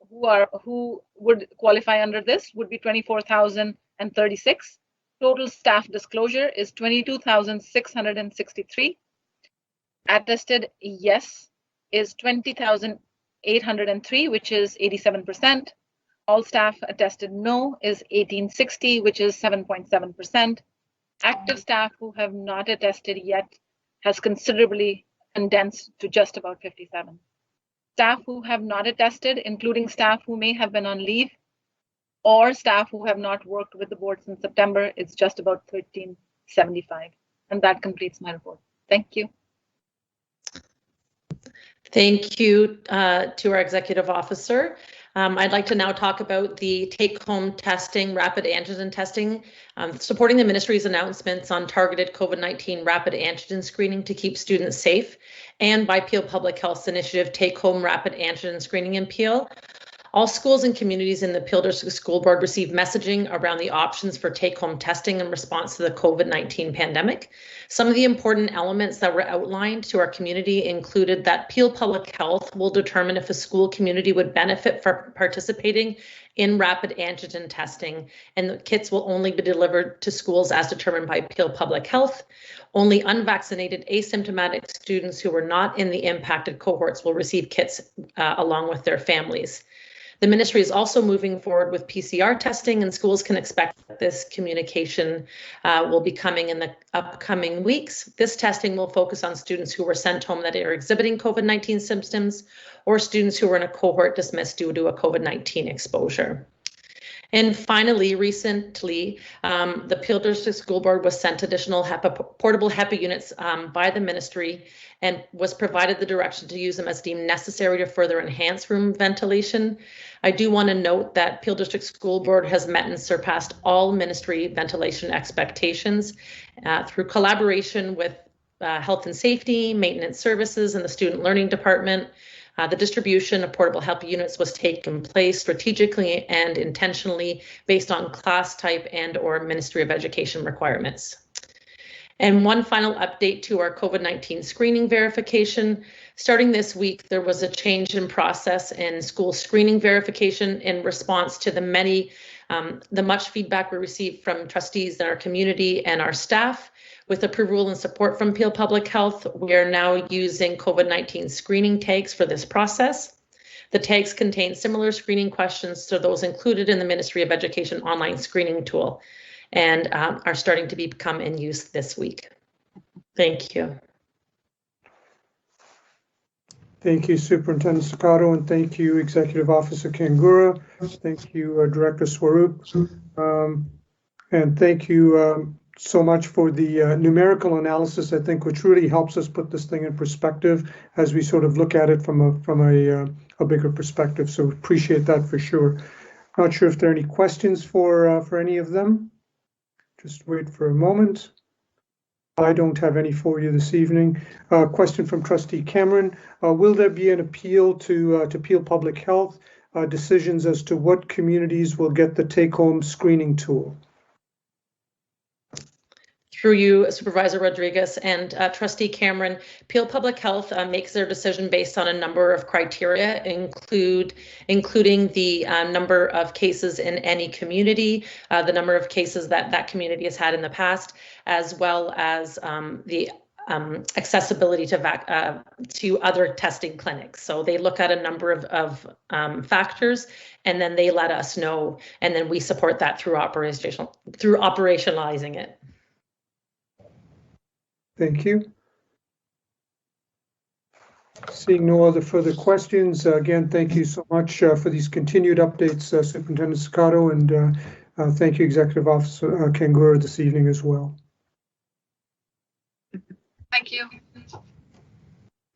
who would qualify under this would be 24,036. Total staff disclosure is 22,663. Attested yes is 20,803, which is 87%. All staff attested no is 1,860, which is 7.7%. Active staff who have not attested yet has considerably condensed to just about 57. Staff who have not attested, including staff who may have been on leave or staff who have not worked with the board since September, it's just about 1,375. And that completes my report. Thank you. Thank you to our executive officer. I'd like to now talk about the take-home testing, rapid antigen testing, supporting the ministry's announcements on targeted COVID-19 rapid antigen screening to keep students safe, and by Peel Public Health's initiative, Take-Home Rapid Antigen Screening in Peel. All schools and communities in the Peel District School Board receive messaging around the options for take-home testing in response to the COVID-19 pandemic. Some of the important elements that were outlined to our community included that Peel Public Health will determine if a school community would benefit from participating in rapid antigen testing, and the kits will only be delivered to schools as determined by Peel Public Health. Only unvaccinated asymptomatic students who were not in the impacted cohorts will receive kits along with their families. The ministry is also moving forward with PCR testing, and schools can expect that this communication will be coming in the upcoming weeks. This testing will focus on students who were sent home that are exhibiting COVID-19 symptoms, or students who were in a cohort dismissed due to a COVID-19 exposure. And finally, recently, the Peel District School Board was sent additional portable HEPA units by the ministry and was provided the direction to use them as deemed necessary to further enhance room ventilation. I do want to note that Peel District School Board has met and surpassed all ministry ventilation expectations through collaboration with Health and Safety, Maintenance Services, and the Student Learning Department. The distribution of portable HEPA units was taken place strategically and intentionally based on class type and/or Ministry of Education requirements. And one final update to our COVID-19 screening verification. Starting this week, there was a change in process in school screening verification in response to the much feedback we received from trustees in our community and our staff. With approval and support from Peel Public Health, we are now using COVID-19 screening tags for this process. The tags contain similar screening questions to those included in the Ministry of Education online screening tool, and are starting to become in use this week. Thank you. Thank you, Superintendent Staccato, and thank you, Executive Officer Kangura. Thank you, Director Swaroop, and thank you so much for the numerical analysis, I think, which really helps us put this thing in perspective as we sort of look at it from a bigger perspective. So appreciate that for sure. Not sure if there are any questions for any of them. Just wait for a moment. I don't have any for you this evening. Question from Trustee Cameron. Will there be an appeal to Peel Public Health decisions as to what communities will get the take-home screening tool? through you, Supervisor Rodriguez and Trustee Cameron, Peel Public Health makes their decision based on a number of criteria, including the number of cases in any community, the number of cases that that community has had in the past, as well as the accessibility to other testing clinics. So they look at a number of factors, and then they let us know, and then we support that through operationalizing it. Thank you. Seeing no other further questions, again, thank you so much for these continued updates, Superintendent Sacato, and thank you, Executive Officer Kangura, this evening as well. Thank you.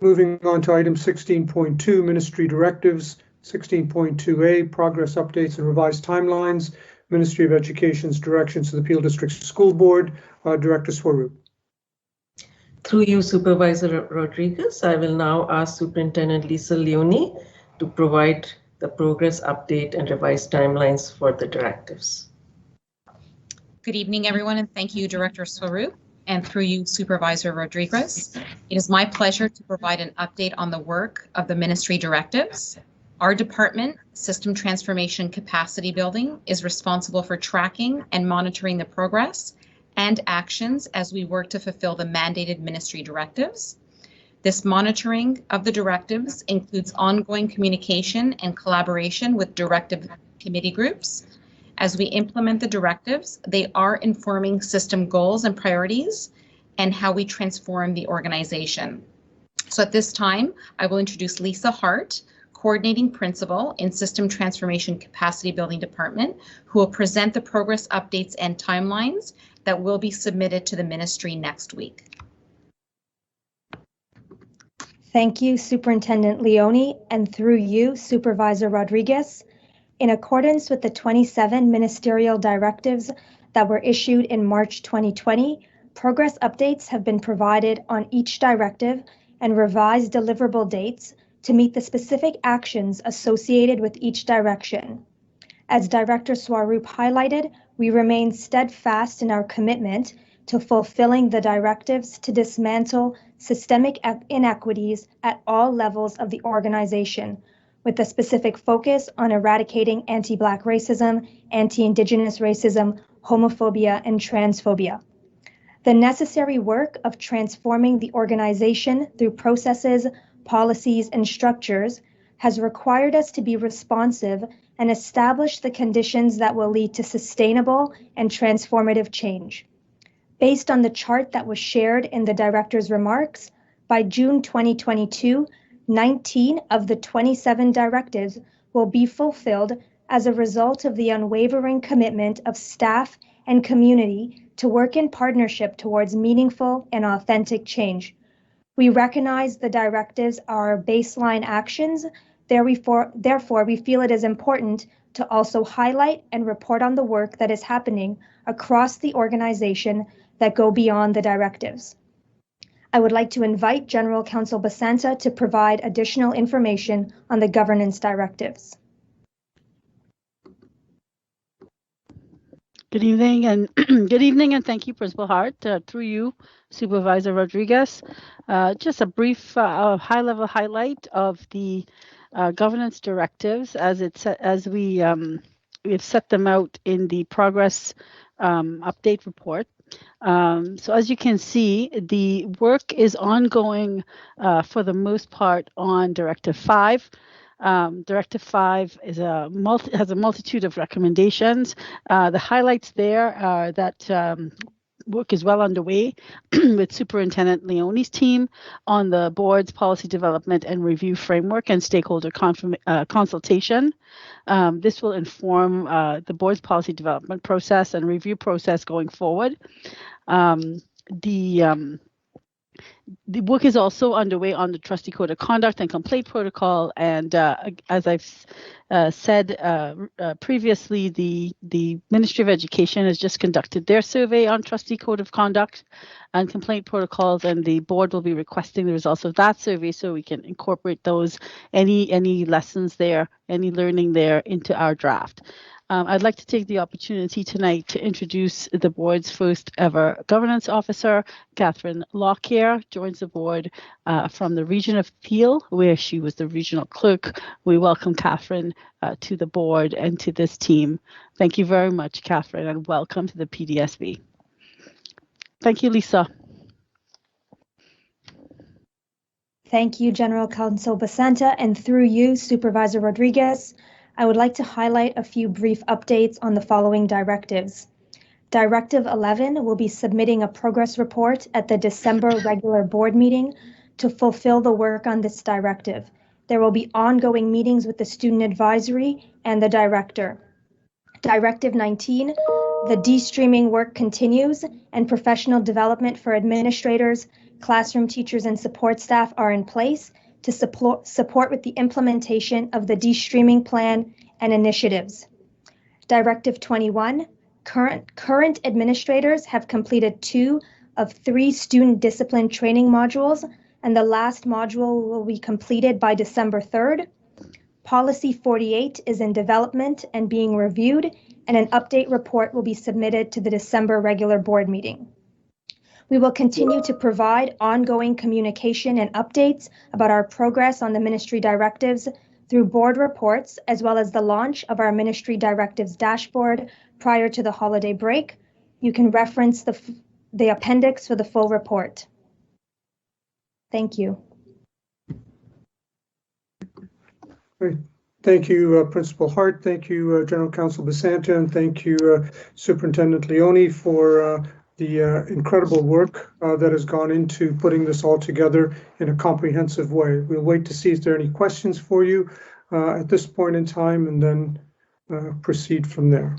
Moving on to item 16.2, Ministry Directives. 16.2a, Progress Updates and Revised Timelines. Ministry of Education's directions to the Peel District School Board. Director Swaroop. Through you, Supervisor Rodriguez, I will now ask Superintendent Lisa Leone to provide the progress update and revised timelines for the directives. Good evening, everyone, and thank you, Director Swaroop, and through you, Supervisor Rodriguez. It is my pleasure to provide an update on the work of the ministry directives. Our department, System Transformation Capacity Building, is responsible for tracking and monitoring the progress and actions as we work to fulfill the mandated ministry directives. This monitoring of the directives includes ongoing communication and collaboration with directive committee groups. As we implement the directives, they are informing system goals and priorities and how we transform the organization. So at this time, I will introduce Lisa Hart, Coordinating Principal in System Transformation Capacity Building Department, who will present the progress updates and timelines that will be submitted to the ministry next week. Thank you, Superintendent Leone, and through you, Supervisor Rodriguez. In accordance with the 27 ministerial directives that were issued in March 2020, progress updates have been provided on each directive and revised deliverable dates to meet the specific actions associated with each direction. As Director Swaroop highlighted, we remain steadfast in our commitment to fulfilling the directives to dismantle systemic inequities at all levels of the organization, with a specific focus on eradicating anti-Black racism, anti-Indigenous racism, homophobia, and transphobia. The necessary work of transforming the organization through processes, policies, and structures has required us to be responsive and establish the conditions that will lead to sustainable and transformative change. Based on the chart that was shared in the director's remarks, by June 2022, 19 of the 27 directives will be fulfilled as a result of the unwavering commitment of staff and community to work in partnership towards meaningful and authentic change. We recognize the directives are baseline actions. Therefore, we feel it is important to also highlight and report on the work that is happening across the organization that go beyond the directives. I would like to invite General Counsel Basanta to provide additional information on the governance directives. Good evening and thank you, Principal Hart. Through you, Supervisor Rodriguez. Just a brief high-level highlight of the governance directives as we have set them out in the progress update report. So as you can see, the work is ongoing for the most part on Directive 5. Directive 5 is has a multitude of recommendations. The highlights there are that work is well underway with Superintendent Leone's team on the board's policy development and review framework and stakeholder consultation. This will inform the board's policy development process and review process going forward. The work is also underway on the Trustee Code of Conduct and Complaint Protocol, and as I've said previously, the Ministry of Education has just conducted their survey on Trustee Code of Conduct and Complaint Protocols, and the board will be requesting the results of that survey so we can incorporate those, any lessons there, any learning there into our draft. I'd like to take the opportunity tonight to introduce the board's first ever governance officer. Catherine Lockyer joins the board from the region of Peel, where she was the regional clerk. We welcome Catherine to the board and to this team. Thank you very much, Catherine, and welcome to the PDSB. Thank you, Lisa. Thank you, General Counsel Basanta, and through you, Supervisor Rodriguez. I would like to highlight a few brief updates on the following directives. Directive 11 will be submitting a progress report at the December regular board meeting to fulfill the work on this directive. There will be ongoing meetings with the student advisory and the director. Directive 19, the de-streaming work continues and professional development for administrators, classroom teachers, and support staff are in place to support with the implementation of the de-streaming plan and initiatives. Directive 21, current administrators have completed 2 of 3 student discipline training modules, and the last module will be completed by December 3rd. Policy 48 is in development and being reviewed, and an update report will be submitted to the December regular board meeting. We will continue to provide ongoing communication and updates about our progress on the ministry directives through board reports, as well as the launch of our ministry directives dashboard prior to the holiday break. You can reference the appendix for the full report. Thank you. Great. Thank you, Principal Hart. Thank you, General Counsel Basanta, and thank you, Superintendent Leone, for the incredible work that has gone into putting this all together in a comprehensive way. We'll wait to see if there are any questions for you at this point in time, and then proceed from there.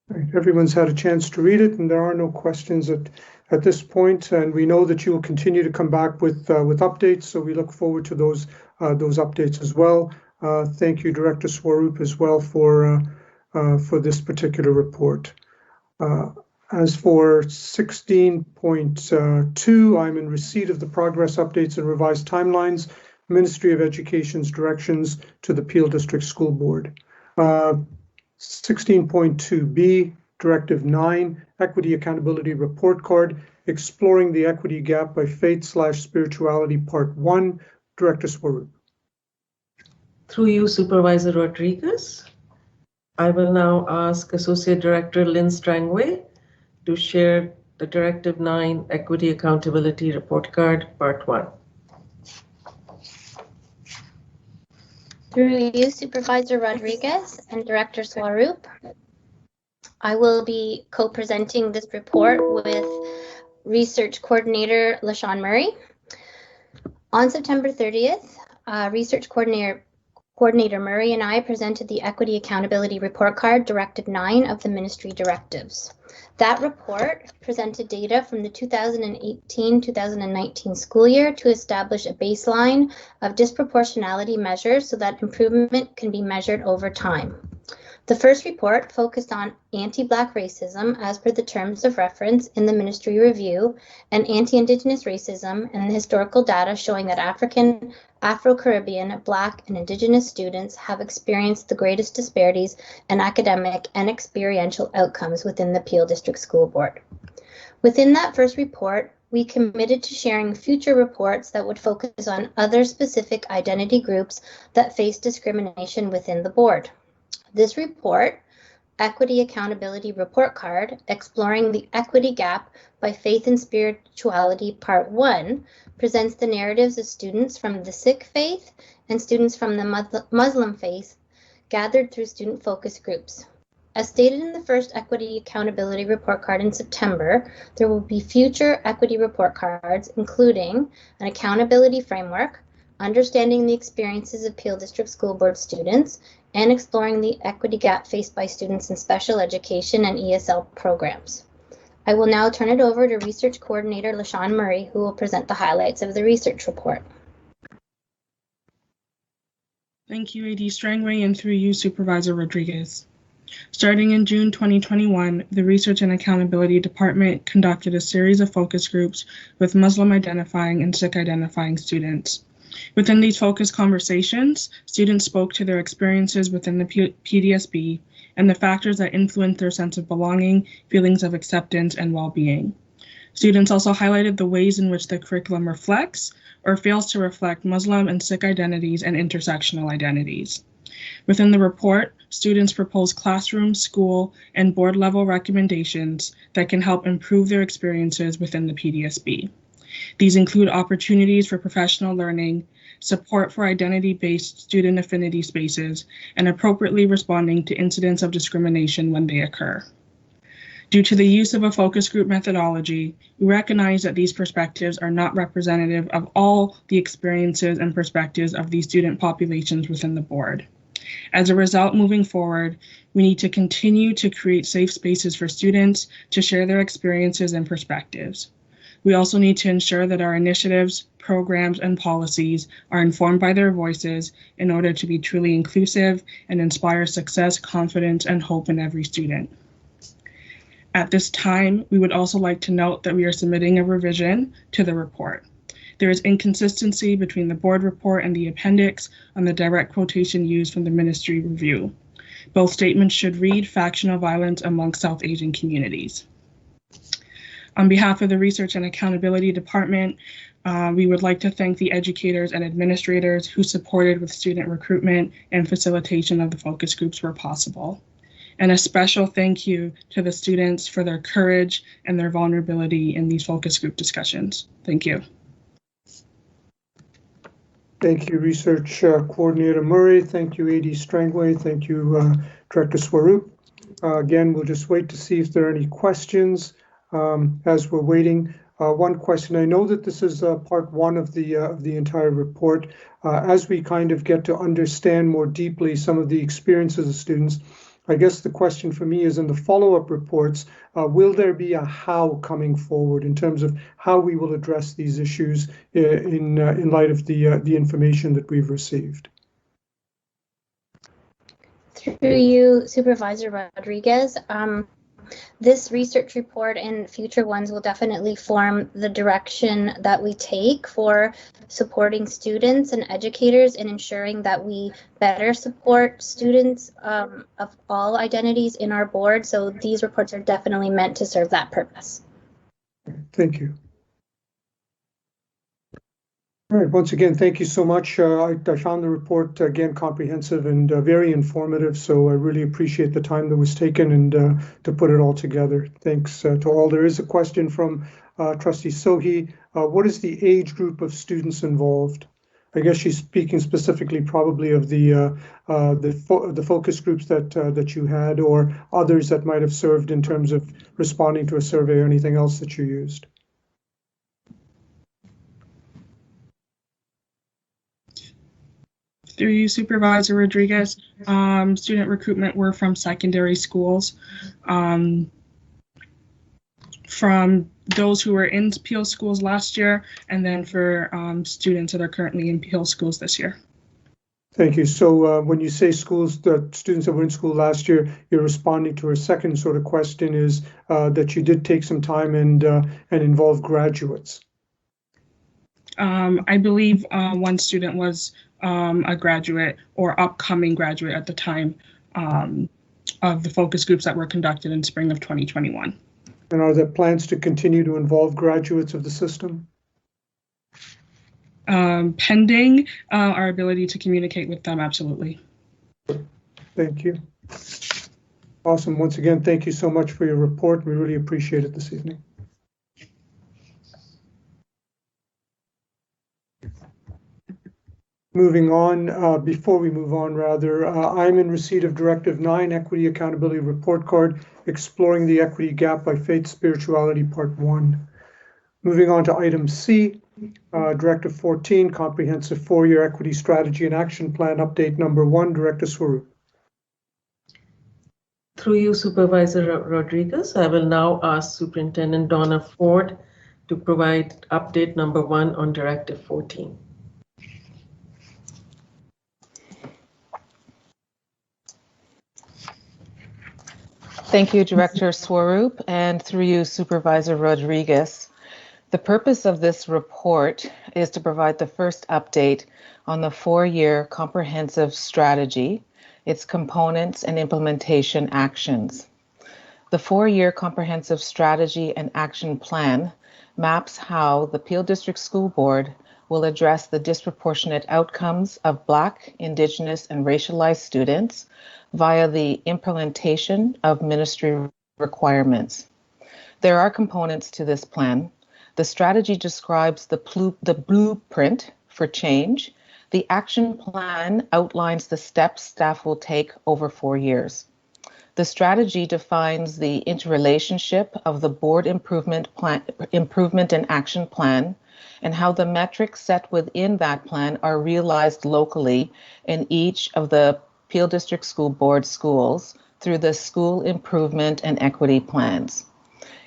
Right. Everyone's had a chance to read it, and there are no questions at this point. And we know that you will continue to come back with updates, so we look forward to those updates as well. Thank you, Director Swaroop, as well for this particular report. As for 16.2, I'm in receipt of the progress updates and revised timelines, Ministry of Education's directions to the Peel District School Board. 16.2b, Directive 9, Equity Accountability Report Card, Exploring the Equity Gap by Faith/Spirituality, Part 1. Director Swaroop. Through you, Supervisor Rodriguez, I will now ask Associate Director Lynn Strangway to share the Directive 9 Equity Accountability Report Card, Part 1. Through you, Supervisor Rodriguez and Director Swaroop, I will be co-presenting this report with Research Coordinator LaShawn Murray. On September 30th, Research Coordinator Murray and I presented the Equity Accountability Report Card, Directive 9 of the Ministry Directives. That report presented data from the 2018-2019 school year to establish a baseline of disproportionality measures so that improvement can be measured over time. The first report focused on anti-Black racism as per the terms of reference in the ministry review, and anti-Indigenous racism and the historical data showing that African, Afro-Caribbean, Black, and Indigenous students have experienced the greatest disparities in academic and experiential outcomes within the Peel District School Board. Within that first report, we committed to sharing future reports that would focus on other specific identity groups that face discrimination within the board. This report, Equity Accountability Report Card, Exploring the Equity Gap by Faith and Spirituality, Part 1, presents the narratives of students from the Sikh faith and students from the Muslim faith gathered through student focus groups. As stated in the first Equity Accountability Report Card in September, there will be future equity report cards, including an accountability framework, understanding the experiences of Peel District School Board students, and exploring the equity gap faced by students in special education and ESL programs. I will now turn it over to Research Coordinator LaShawn Murray, who will present the highlights of the research report. Thank you, AD Strangway, and through you, Supervisor Rodriguez. Starting in June 2021, the Research and Accountability Department conducted a series of focus groups with Muslim identifying and Sikh identifying students. Within these focus conversations, students spoke to their experiences within the PDSB and the factors that influence their sense of belonging, feelings of acceptance, and well-being. Students also highlighted the ways in which the curriculum reflects or fails to reflect Muslim and Sikh identities and intersectional identities. Within the report, students proposed classroom, school, and board-level recommendations that can help improve their experiences within the PDSB. These include opportunities for professional learning, support for identity-based student affinity spaces, and appropriately responding to incidents of discrimination when they occur. Due to the use of a focus group methodology, we recognize that these perspectives are not representative of all the experiences and perspectives of these student populations within the board. As a result, moving forward, we need to continue to create safe spaces for students to share their experiences and perspectives. We also need to ensure that our initiatives, programs, and policies are informed by their voices in order to be truly inclusive and inspire success, confidence, and hope in every student. At this time, we would also like to note that we are submitting a revision to the report. There is inconsistency between the board report and the appendix on the direct quotation used from the ministry review. Both statements should read factional violence among South Asian communities. On behalf of the Research and Accountability Department, we would like to thank the educators and administrators who supported with student recruitment and facilitation of the focus groups where possible. And a special thank you to the students for their courage and their vulnerability in these focus group discussions. Thank you. Thank you, Research Coordinator Murray. Thank you, AD Strangway. Thank you, Director Swaroop. Again, we'll just wait to see if there are any questions as we're waiting. One question, I know that this is part one of the entire report. As we kind of get to understand more deeply some of the experiences of students, I guess the question for me is in the follow-up reports, will there be a how coming forward in terms of how we will address these issues in light of the information that we've received? Through you, Supervisor Rodriguez. This research report and future ones will definitely form the direction that we take for supporting students and educators in ensuring that we better support students of all identities in our board. So these reports are definitely meant to serve that purpose. Thank you. All right, once again, thank you so much. I found the report, again, comprehensive and very informative, so I really appreciate the time that was taken and to put it all together. Thanks to all. There is a question from Trustee Sohi. What is the age group of students involved? I guess she's speaking specifically probably of the focus groups that you had or others that might have served in terms of responding to a survey or anything else that you used. Through you, Supervisor Rodriguez, student recruitment were from secondary schools, from those who were in Peelschools last year, and then for students that are currently in Peelschools this year. Thank you. So when you say schools, the students that were in school last year, you're responding to a second sort of question is that you did take some time and involve graduates. I believe one student was a graduate or upcoming graduate at the time of the focus groups that were conducted in spring of 2021. And are there plans to continue to involve graduates of the system? Pending our ability to communicate with them, absolutely. Thank you. Awesome. Once again, thank you so much for your report. We really appreciate it this evening. Moving on, before we move on, rather, I'm in receipt of Directive 9, Equity Accountability Report Card, Exploring the Equity Gap by Faith Spirituality, Part 1. Moving on to item C, Directive 14, Comprehensive 4-Year Equity Strategy and Action Plan, Update Number 1, Director Swaroop. Through you, Supervisor Rodriguez, I will now ask Superintendent Donna Ford to provide update number 1 on Directive 14. Thank you, Director Swaroop, and through you, Supervisor Rodriguez. The purpose of this report is to provide the first update on the 4-year comprehensive strategy, its components and implementation actions. The 4-year comprehensive strategy and action plan maps how the Peel District School Board will address the disproportionate outcomes of Black, Indigenous, and racialized students via the implementation of ministry requirements. There are components to this plan. The strategy describes the blueprint for change. The action plan outlines the steps staff will take over 4 years. The strategy defines the interrelationship of the board improvement and action plan and how the metrics set within that plan are realized locally in each of the Peel District School Board schools through the school improvement and equity plans.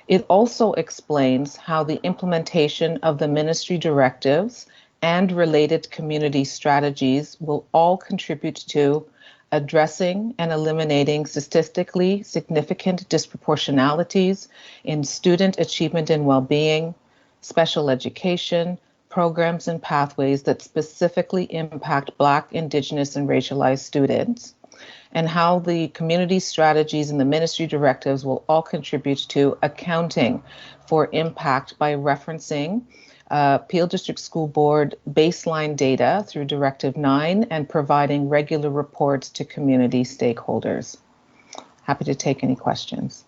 It also explains how the implementation of the ministry directives and related community strategies will all contribute to addressing and eliminating statistically significant disproportionalities in student achievement and well-being, special education, programs and pathways that specifically impact Black, Indigenous, and racialized students, and how the community strategies and the ministry directives will all contribute to accounting for impact by referencing Peel District School Board baseline data through Directive 9 and providing regular reports to community stakeholders. Happy to take any questions.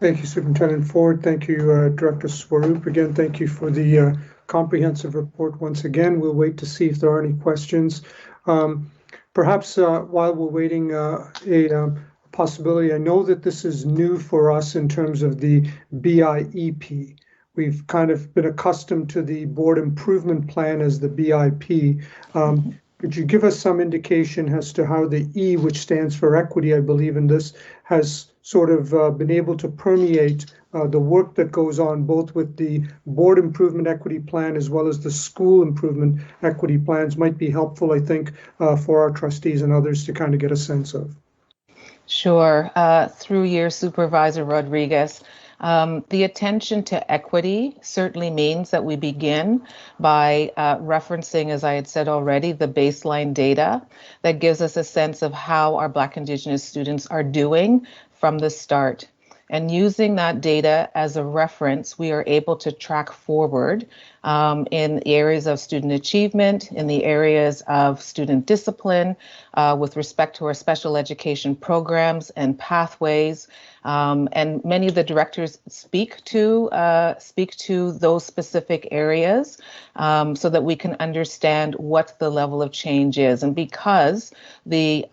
Thank you, Superintendent Ford. Thank you, Director Swaroop. Again, thank you for the comprehensive report once again. We'll wait to see if there are any questions. Perhaps while we're waiting, a possibility, I know that this is new for us in terms of the BIEP. We've kind of been accustomed to the board improvement plan as the BIP. Could you give us some indication as to how the E, which stands for equity, I believe in this, has sort of been able to permeate the work that goes on both with the board improvement equity plan as well as the school improvement equity plans might be helpful, I think, for our trustees and others to kind of get a sense of. Sure. Through your Supervisor Rodriguez, the attention to equity certainly means that we begin by referencing, as I had said already, the baseline data that gives us a sense of how our Black Indigenous students are doing from the start. And using that data as a reference, we are able to track forward in the areas of student achievement, in the areas of student discipline, with respect to our special education programs and pathways. And many of the directors speak to those specific areas so that we can understand what the level of change is. And because the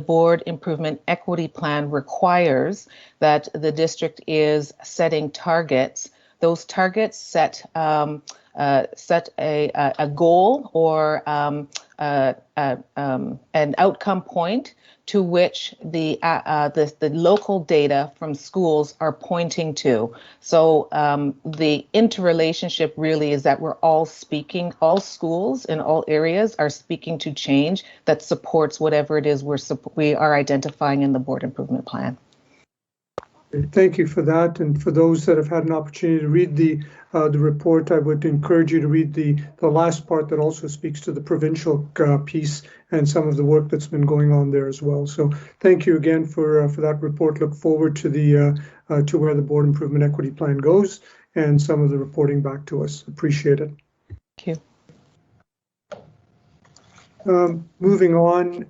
board improvement equity plan requires that the district is setting targets, those targets set a goal or an outcome point to which the local data from schools are pointing to. So the interrelationship really is that we're all speaking, all schools in all areas are speaking to change that supports whatever it is we are identifying in the board improvement plan. Thank you for that. And for those that have had an opportunity to read the report, I would encourage you to read the last part that also speaks to the provincial piece and some of the work that's been going on there as well. So thank you again for that report. Look forward to to where the board improvement equity plan goes and some of the reporting back to us. Appreciate it. Thank you. Moving on.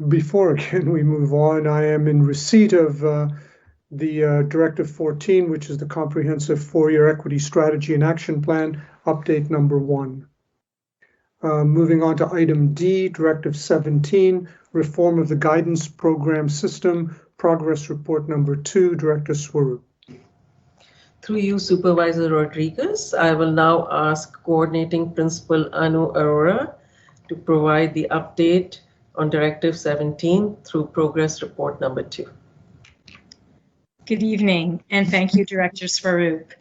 Before again we move on, I am in receipt of the Directive 14, which is the Comprehensive 4-Year Equity Strategy and Action Plan, update number 1. Moving on to item D, Directive 17, Reform of the Guidance Program System, Progress Report number 2, Director Swaroop. Through you, Supervisor Rodriguez, I will now ask Coordinating Principal Anu Arora to provide the update on Directive 17 through Progress Report number 2. Good evening, and thank you, Director Swaroop.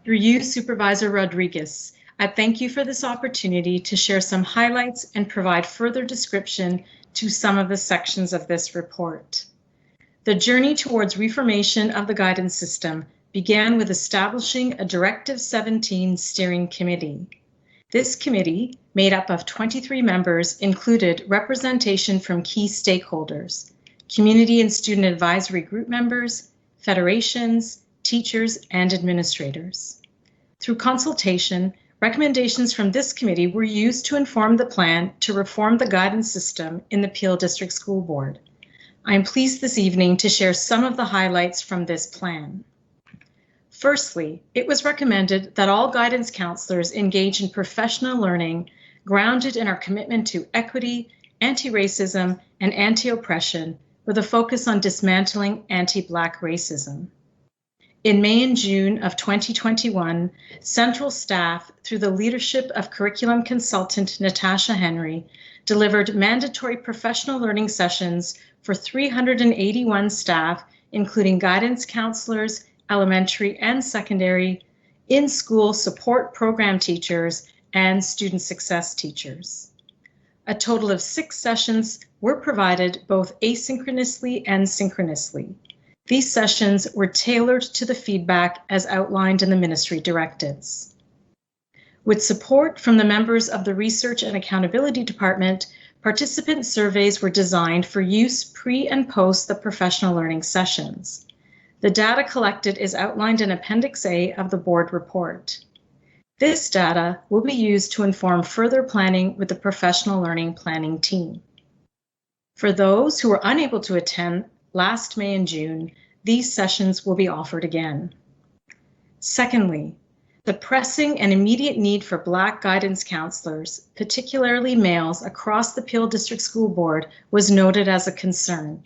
Through you, Supervisor Rodriguez, I thank you for this opportunity to share some highlights and provide further description to some of the sections of this report. The journey towards reformation of the guidance system began with establishing a Directive 17 steering committee. This committee, made up of 23 members, included representation from key stakeholders, community and student advisory group members, federations, teachers, and administrators. Through consultation, recommendations from this committee were used to inform the plan to reform the guidance system in the Peel District School Board. I am pleased this evening to share some of the highlights from this plan. Firstly, it was recommended that all guidance counselors engage in professional learning grounded in our commitment to equity, anti-racism, and anti-oppression, with a focus on dismantling anti-Black racism. In May and June of 2021, Central staff, through the leadership of curriculum consultant Natasha Henry, delivered mandatory professional learning sessions for 381 staff, including guidance counselors, elementary and secondary, in-school support program teachers, and student success teachers. A total of 6 sessions were provided both asynchronously and synchronously. These sessions were tailored to the feedback as outlined in the ministry directives. With support from the members of the Research and Accountability Department, participant surveys were designed for use pre and post the professional learning sessions. The data collected is outlined in Appendix A of the board report. This data will be used to inform further planning with the professional learning planning team. For those who were unable to attend last May and June, these sessions will be offered again. Secondly, the pressing and immediate need for Black guidance counselors, particularly males across the Peel District School Board, was noted as a concern.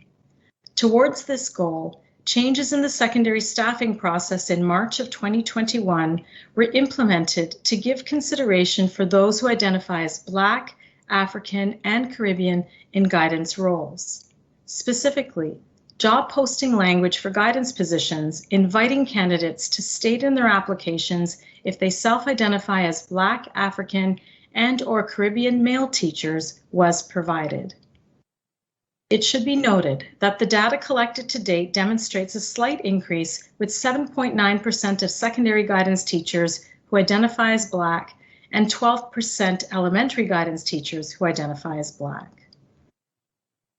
Towards this goal, changes in the secondary staffing process in March of 2021 were implemented to give consideration for those who identify as Black, African, and Caribbean in guidance roles. Specifically, job posting language for guidance positions inviting candidates to state in their applications if they self-identify as Black, African, and/or Caribbean male teachers was provided. It should be noted that the data collected to date demonstrates a slight increase, with 7.9% of secondary guidance teachers who identify as Black and 12% elementary guidance teachers who identify as Black.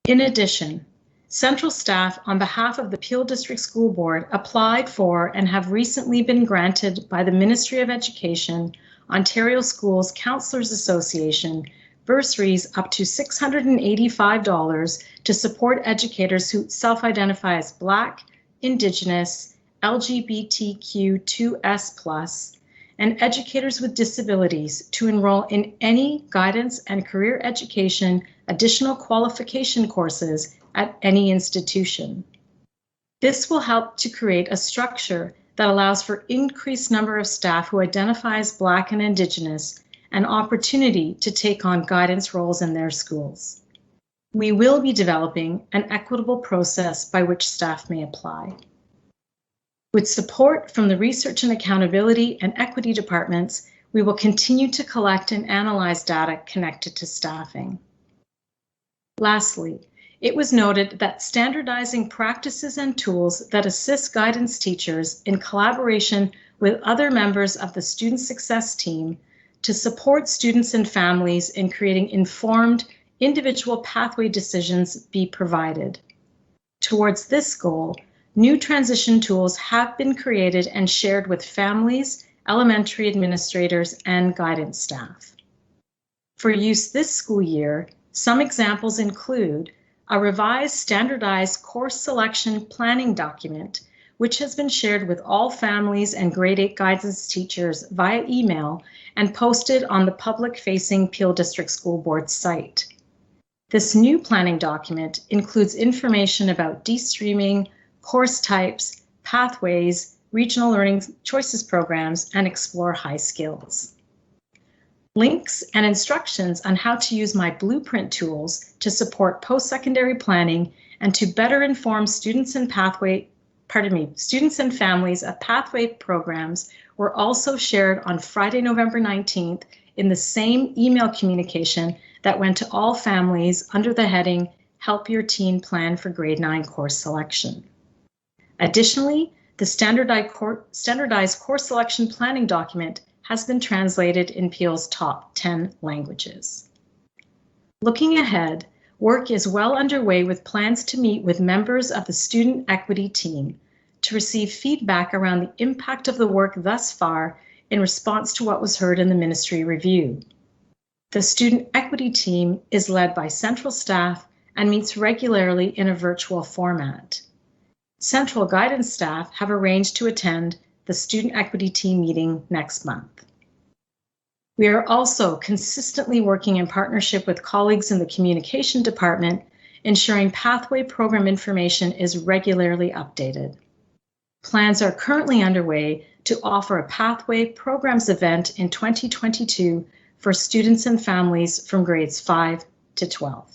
In addition, Central staff on behalf of the Peel District School Board applied for and have recently been granted by the Ministry of Education, Ontario Schools Counselors Association, bursaries up to $685 to support educators who self-identify as Black, Indigenous, LGBTQ2S+, and educators with disabilities to enroll in any guidance and career education additional qualification courses at any institution. This will help to create a structure that allows for increased number of staff who identify as Black and Indigenous an opportunity to take on guidance roles in their schools. We will be developing an equitable process by which staff may apply. With support from the Research and Accountability and Equity departments, we will continue to collect and analyze data connected to staffing. Lastly, it was noted that standardizing practices and tools that assist guidance teachers in collaboration with other members of the student success team to support students and families in creating informed individual pathway decisions be provided. Towards this goal, new transition tools have been created and shared with families, elementary administrators, and guidance staff. For use this school year, some examples include a revised standardized course selection planning document, which has been shared with all families and grade 8 guidance teachers via email and posted on the public-facing Peel District School Board site. This new planning document includes information about de-streaming, course types, pathways, regional learning choices programs, and explore high skills. Links and instructions on how to use my blueprint tools to support post-secondary planning and to better inform students and families of pathway programs were also shared on Friday, November 19th in the same email communication that went to all families under the heading Help Your Teen Plan for Grade 9 Course Selection. Additionally, the standardized course selection planning document has been translated in Peel's top 10 languages. Looking ahead, work is well underway with plans to meet with members of the student equity team to receive feedback around the impact of the work thus far in response to what was heard in the ministry review. The student equity team is led by central staff and meets regularly in a virtual format. Central guidance staff have arranged to attend the student equity team meeting next month. We are also consistently working in partnership with colleagues in the communication department, ensuring pathway program information is regularly updated. Plans are currently underway to offer a pathway programs event in 2022 for students and families from grades 5 to 12.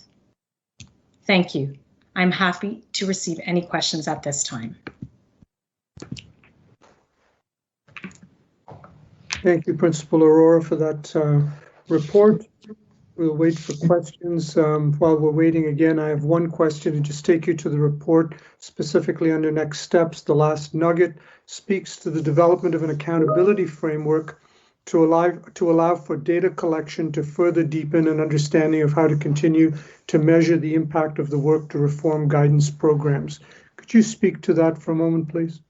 Thank you. I'm happy to receive any questions at this time. Thank you, Principal Aurora, for that report. We'll wait for questions. While we're waiting again, I have one question to just take you to the report, specifically under next steps. The last nugget speaks to the development of an accountability framework to allow for data collection to further deepen an understanding of how to continue to measure the impact of the work to reform guidance programs. Could you speak to that for a moment, please?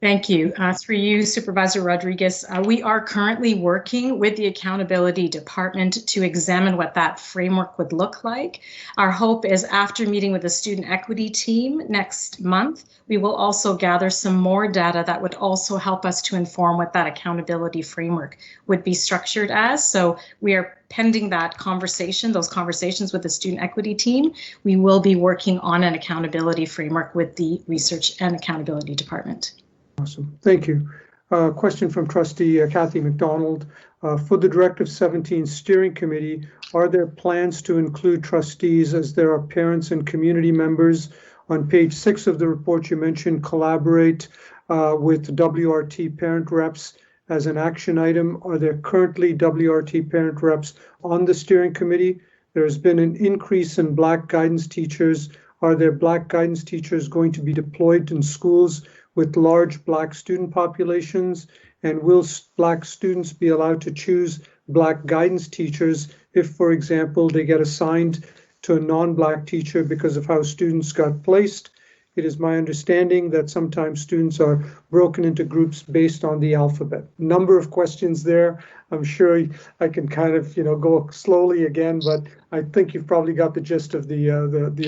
Thank you. Through you, Supervisor Rodriguez, we are currently working with the Accountability Department to examine what that framework would look like. Our hope is after meeting with the student equity team next month, we will also gather some more data that would also help us to inform what that accountability framework would be structured as. So we are pending that conversation, those conversations with the student equity team. We will be working on an accountability framework with the Research and Accountability Department. Awesome, thank you. Question from Trustee Kathy McDonald. For the Directive 17 Steering Committee, are there plans to include trustees as there are parents and community members? On page 6 of the report, you mentioned collaborate with WRT parent reps as an action item. Are there currently WRT parent reps on the steering committee? There has been an increase in Black guidance teachers. Are there Black guidance teachers going to be deployed in schools with large Black student populations? And will Black students be allowed to choose Black guidance teachers if, for example, they get assigned to a non-Black teacher because of how students got placed? It is my understanding that sometimes students are broken into groups based on the alphabet. Number of questions there. I'm sure I can kind of, go slowly again, but I think you've probably got the gist of the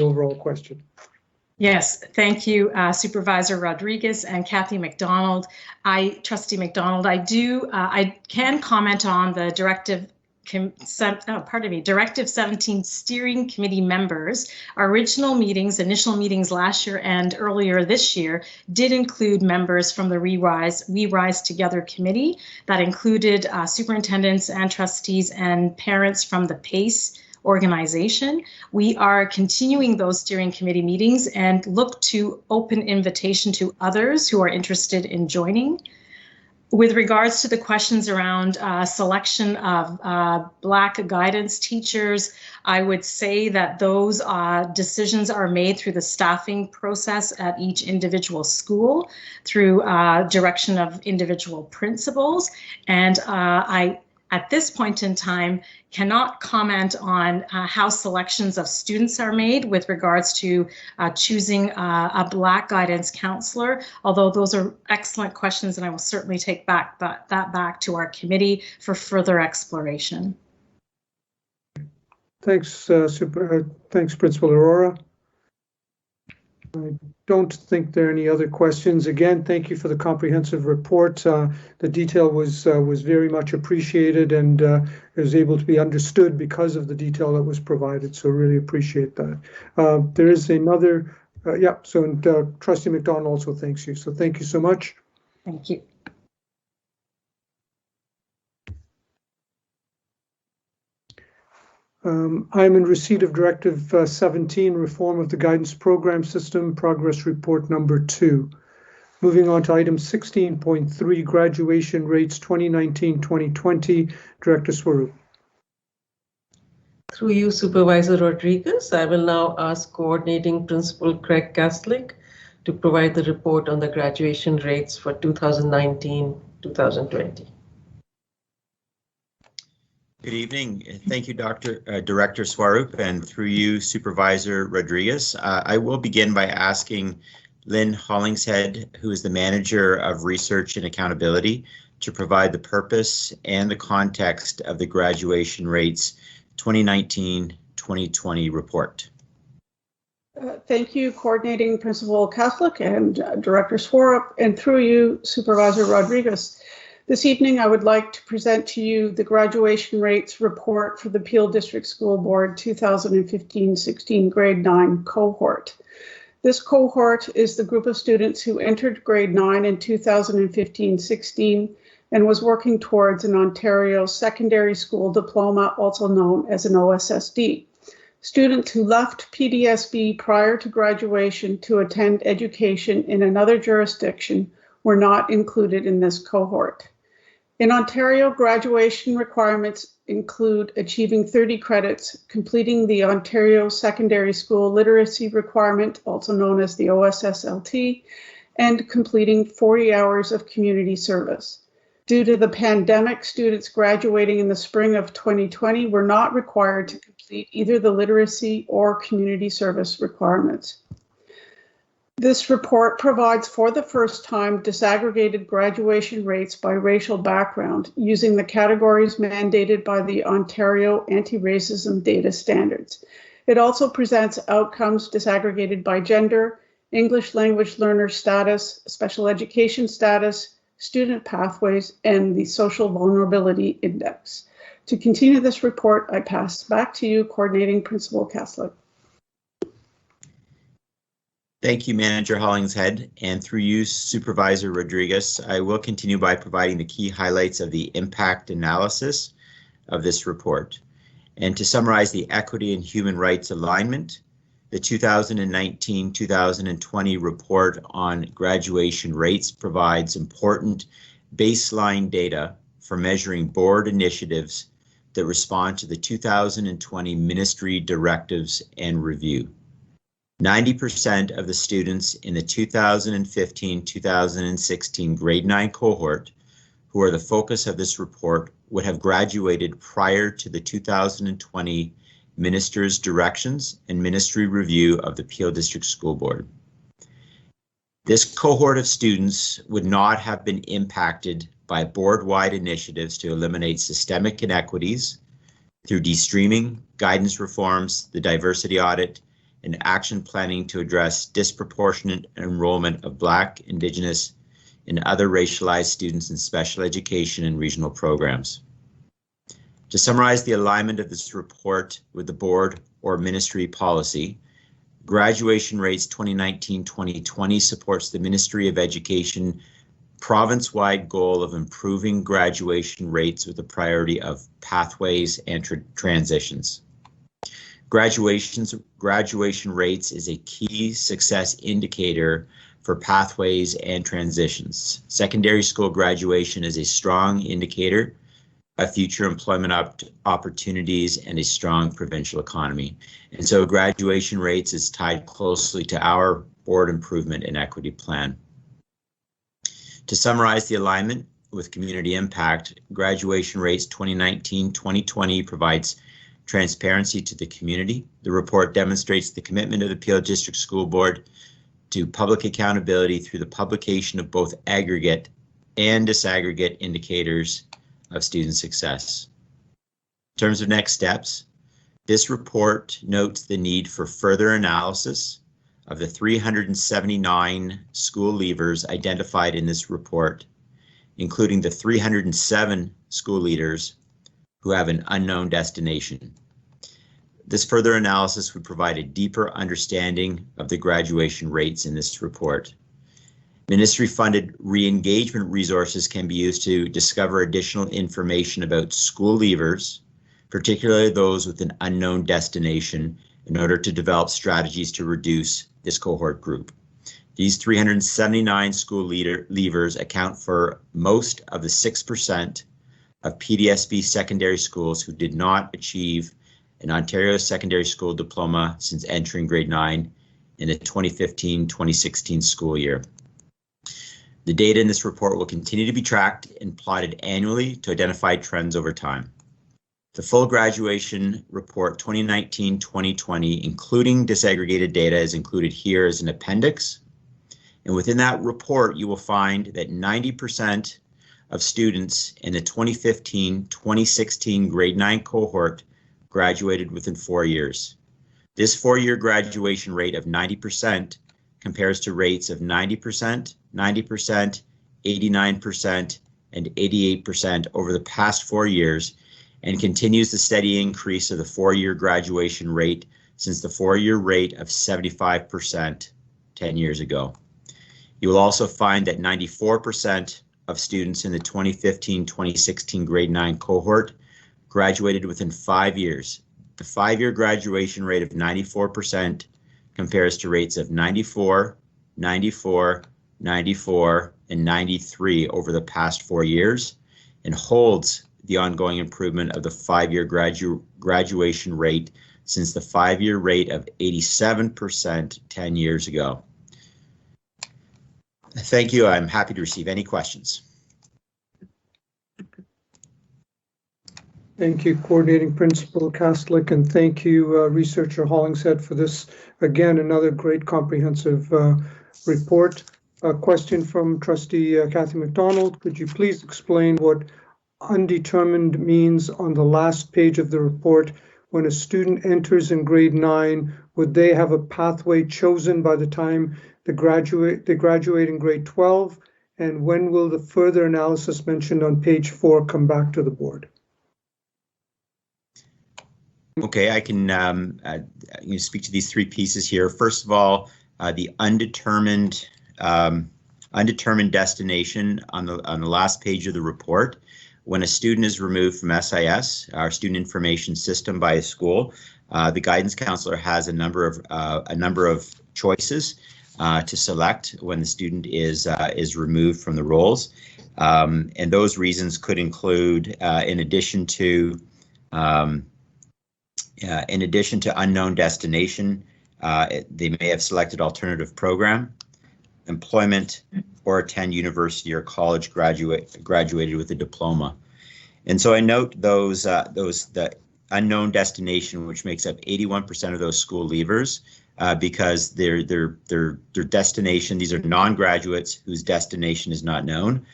overall question. Yes, thank you, Supervisor Rodriguez and Kathy McDonald. Trustee McDonald, I can comment on the Directive 17 Steering Committee members. Our initial meetings last year and earlier this year did include members from the We Rise Together Committee. That included superintendents and trustees and parents from the PACE organization. We are continuing those steering committee meetings and look to open invitation to others who are interested in joining. With regards to the questions around selection of Black guidance teachers, I would say that those decisions are made through the staffing process at each individual school through direction of individual principals. And at this point in time, cannot comment on how selections of students are made with regards to choosing a Black guidance counselor, although those are excellent questions and I will certainly take that back to our committee for further exploration. Thanks, thanks, Principal Aurora. I don't think there are any other questions. Again, thank you for the comprehensive report. The detail was very much appreciated and was able to be understood because of the detail that was provided. So really appreciate that. There is another, Trustee McDonald also thanks you. So thank you so much. Thank you. I'm in receipt of Directive 17, Reform of the Guidance Program System, Progress Report number 2. Moving on to item 16.3, graduation rates 2019-2020. Director Swaroop. Through you, Supervisor Rodriguez, I will now ask Coordinating Principal Craig Kaslik to provide the report on the graduation rates for 2019-2020. Good evening. Thank you, Director Swaroop, and through you, Supervisor Rodriguez. I will begin by asking Lynn Hollingshead, who is the Manager of Research and Accountability, to provide the purpose and the context of the graduation rates 2019-2020 report. Thank you, Coordinating Principal Kaslik and Director Swarup, and through you, Supervisor Rodriguez. This evening, I would like to present to you the graduation rates report for the Peel District School Board 2015-16 grade 9 cohort. This cohort is the group of students who entered grade 9 in 2015-16 and was working towards an Ontario secondary school diploma, also known as an OSSD. Students who left PDSB prior to graduation to attend education in another jurisdiction were not included in this cohort. In Ontario, graduation requirements include achieving 30 credits, completing the Ontario Secondary School Literacy Requirement, also known as the OSSLT, and completing 40 hours of community service. Due to the pandemic, students graduating in the spring of 2020 were not required to complete either the literacy or community service requirements. This report provides for the first time disaggregated graduation rates by racial background using the categories mandated by the Ontario Anti-Racism Data Standards. It also presents outcomes disaggregated by gender, English language learner status, special education status, student pathways, and the Social Vulnerability Index. To continue this report, I pass back to you, Coordinating Principal Kaslik. Thank you, Manager Hollingshead, and through you, Supervisor Rodriguez, I will continue by providing the key highlights of the impact analysis of this report. And to summarize the equity and human rights alignment, the 2019-2020 report on graduation rates provides important baseline data for measuring board initiatives that respond to the 2020 ministry directives and review. 90% of the students in the 2015-2016 grade 9 cohort, who are the focus of this report, would have graduated prior to the 2020 Minister's Directions and Ministry Review of the Peel District School Board. This cohort of students would not have been impacted by board-wide initiatives to eliminate systemic inequities through de-streaming, guidance reforms, the diversity audit, and action planning to address disproportionate enrollment of Black, Indigenous, and other racialized students in special education and regional programs. To summarize the alignment of this report with the board or ministry policy, graduation rates 2019-2020 supports the Ministry of Education province-wide goal of improving graduation rates with the priority of pathways and transitions. Graduation rates is a key success indicator for pathways and transitions. Secondary school graduation is a strong indicator of future employment opportunities and a strong provincial economy. And so graduation rates is tied closely to our board improvement and equity plan. To summarize the alignment with community impact, graduation rates 2019-2020 provides transparency to the community. The report demonstrates the commitment of the Peel District School Board to public accountability through the publication of both aggregate and disaggregate indicators of student success. In terms of next steps, this report notes the need for further analysis of the 379 school leavers identified in this report, including the 307 school leaders who have an unknown destination. This further analysis would provide a deeper understanding of the graduation rates in this report. Ministry-funded re-engagement resources can be used to discover additional information about school leavers, particularly those with an unknown destination, in order to develop strategies to reduce this cohort group. These 379 school leavers account for most of the 6% of PDSB secondary schools who did not achieve an Ontario Secondary School Diploma since entering grade 9 in the 2015-2016 school year. The data in this report will continue to be tracked and plotted annually to identify trends over time. The full graduation report 2019-2020, including disaggregated data, is included here as an appendix. And within that report, you will find that 90% of students in the 2015-2016 grade 9 cohort graduated within 4 years. This 4-year graduation rate of 90% compares to rates of 90%, 90%, 89%, and 88% over the past 4 years, and continues the steady increase of the 4-year graduation rate since the 4-year rate of 75% 10 years ago. You will also find that 94% of students in the 2015-2016 grade 9 cohort graduated within 5 years. The 5-year graduation rate of 94% compares to rates of 94, 94, 94, and 93 over the past 4 years, and holds the ongoing improvement of the 5-year graduation rate since the 5-year rate of 87% 10 years ago. Thank you. I'm happy to receive any questions. Thank you, Coordinating Principal Kastlik, and thank you, Researcher Hollingshead, for this, again, another great comprehensive report. A question from Trustee Kathy McDonald. Could you please explain what undetermined means on the last page of the report? When a student enters in grade 9, would they have a pathway chosen by the time they graduate in grade 12? And when will the further analysis mentioned on page 4 come back to the board? Okay, I can speak to these 3 pieces here. First of all, the undetermined destination on the last page of the report. When a student is removed from SIS, our student information system, by a school, the guidance counselor has a number of choices to select when the student is removed from the rolls, and those reasons could include, in addition to unknown destination, they may have selected alternative program, employment, or attend university or college graduated with a diploma. And so I note the unknown destination, which makes up 81% of those school leavers, because their destination, these are non-graduates whose destination is not known,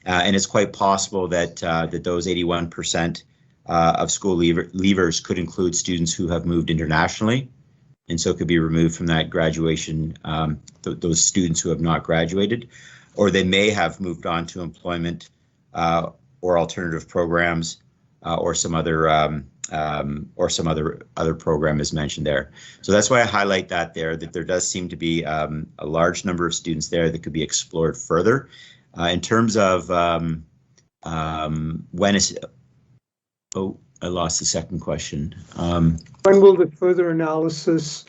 and it's quite possible that those 81% of school leavers could include students who have moved internationally, and so could be removed from that graduation, those students who have not graduated, or they may have moved on to employment or alternative programs, or some other program is mentioned there. So that's why I highlight that there does seem to be a large number of students there that could be explored further. In terms of when is, oh, I lost the second question. When will the further analysis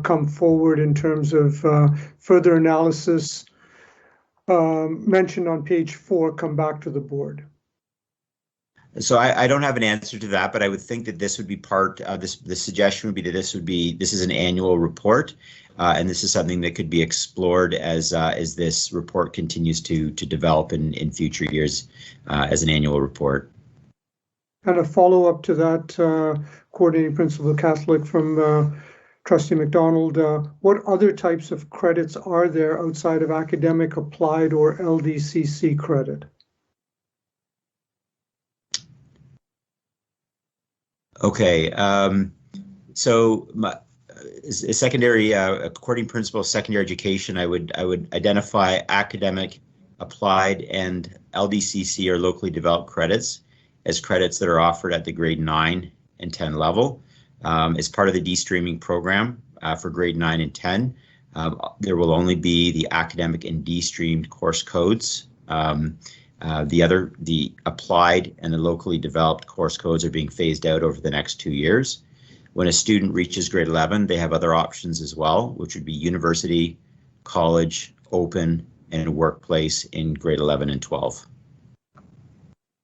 come forward in terms of further analysis mentioned on page 4 come back to the board? So I don't have an answer to that, but I would think that this would be part of this. The suggestion would be that this is an annual report, and this is something that could be explored as this report continues to develop in future years as an annual report. And a follow-up to that, Coordinating Principal Catholic, from Trustee McDonald, what other types of credits are there outside of academic, applied, or LDCC credit? Okay, so secondary, according to principle of secondary education, I would identify academic, applied, and LDCC, or locally developed credits, as credits that are offered at the grade 9 and 10 level. As part of the D-streaming program for grade 9 and 10, there will only be the academic and D-streamed course codes. The applied and the locally developed course codes are being phased out over the next 2 years. When a student reaches grade 11, they have other options as well, which would be university, college, open, and workplace in grade 11 and 12.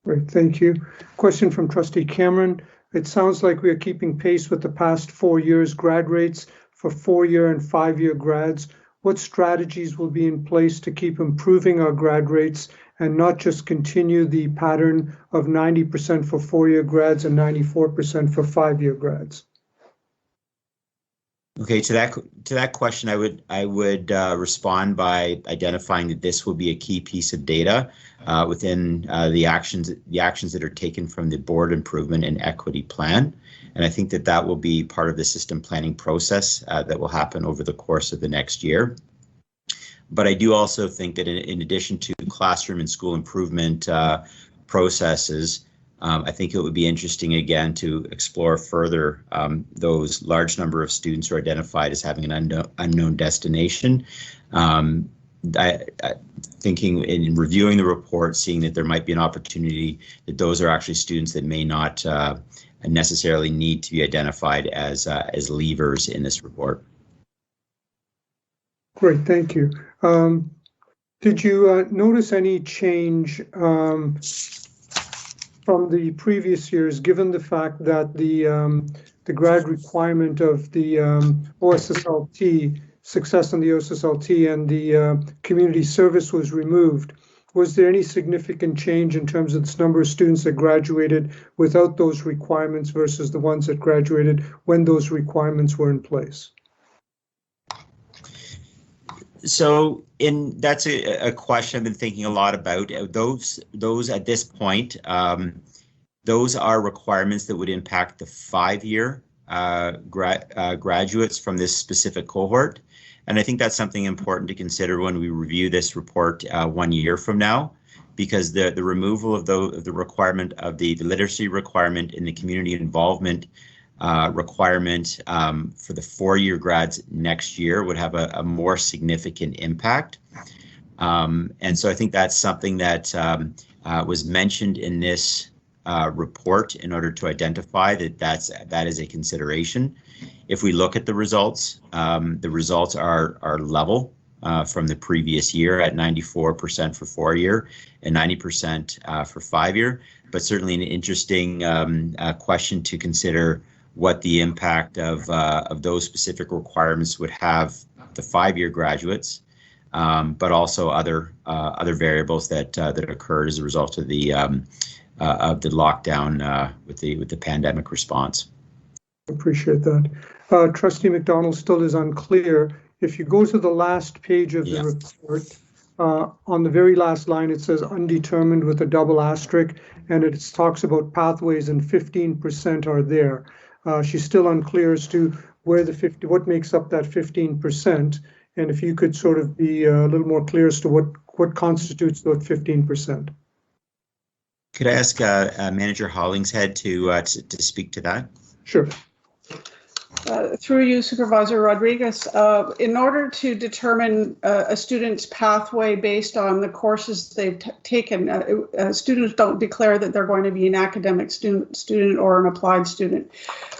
Great, thank you. Question from Trustee Cameron. It sounds like we are keeping pace with the past 4 years grad rates for 4-year and 5-year grads. What strategies will be in place to keep improving our grad rates and not just continue the pattern of 90% for 4-year grads and 94% for 5-year grads? Okay, to that question, I would respond by identifying that this will be a key piece of data within the actions that are taken from the board improvement and equity plan, and I think that will be part of the system planning process that will happen over the course of the next year. But I do also think that in addition to classroom and school improvement processes, I think it would be interesting again to explore further those large number of students who are identified as having an unknown destination. Thinking in reviewing the report, seeing that there might be an opportunity that those are actually students that may not necessarily need to be identified as leavers in this report. Great, thank you. Did you notice any change from the previous years, given the fact that the grad requirement of the OSSLT, success on the OSSLT and the community service was removed? Was there any significant change in terms of this number of students that graduated without those requirements versus the ones that graduated when those requirements were in place? So that's a question I've been thinking a lot about. Those at this point, those are requirements that would impact the 5-year graduates from this specific cohort. And I think that's something important to consider when we review this report 1 year from now, because the removal of the requirement of the literacy requirement and the community involvement requirement for the 4-year grads next year would have a more significant impact. And so I think that's something that was mentioned in this report in order to identify that is a consideration. If we look at the results are level from the previous year at 94% for 4-year and 90% for 5-year, but certainly an interesting question to consider what the impact of those specific requirements would have the 5-year graduates, but also other variables that occurred as a result of the lockdown with the pandemic response. Appreciate that. Trustee McDonald still is unclear. If you go to the last page of the report, on the very last line, it says undetermined with a double asterisk, and it talks about pathways, and 15% are there. She's still unclear as to where what makes up that 15%, and if you could sort of be a little more clear as to what constitutes that 15%. Could I ask Manager Hollingshead to speak to that? Sure. Through you, Supervisor Rodriguez, in order to determine a student's pathway based on the courses they've taken, students don't declare that they're going to be an academic student or an applied student.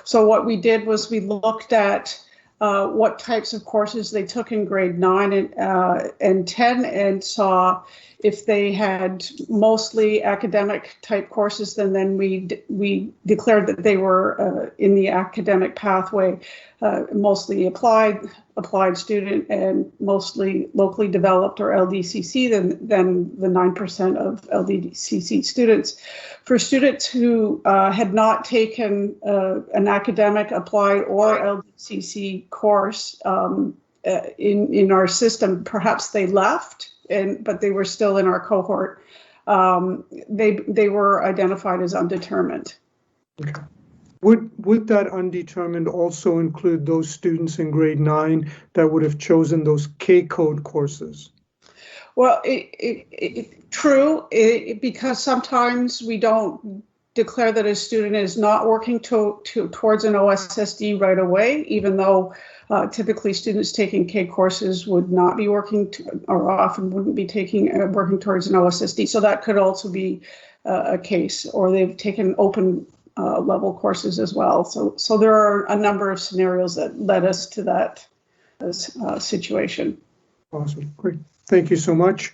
So what we did was we looked at what types of courses they took in grade 9 and 10 and saw if they had mostly academic type courses, then we declared that they were in the academic pathway, mostly applied student and mostly locally developed or LDCC, then the 9% of LDCC students. For students who had not taken an academic, applied, or LDCC course in our system, perhaps they left, but they were still in our cohort. They were identified as undetermined. Okay. Would that undetermined also include those students in grade 9 that would have chosen those K-code courses? Well, true, because sometimes we don't declare that a student is not working towards an OSSD right away, even though typically students taking K courses would not be working or often wouldn't be working towards an OSSD. So that could also be a case, or they've taken open level courses as well. So there are a number of scenarios that led us to that situation. Awesome, great. Thank you so much.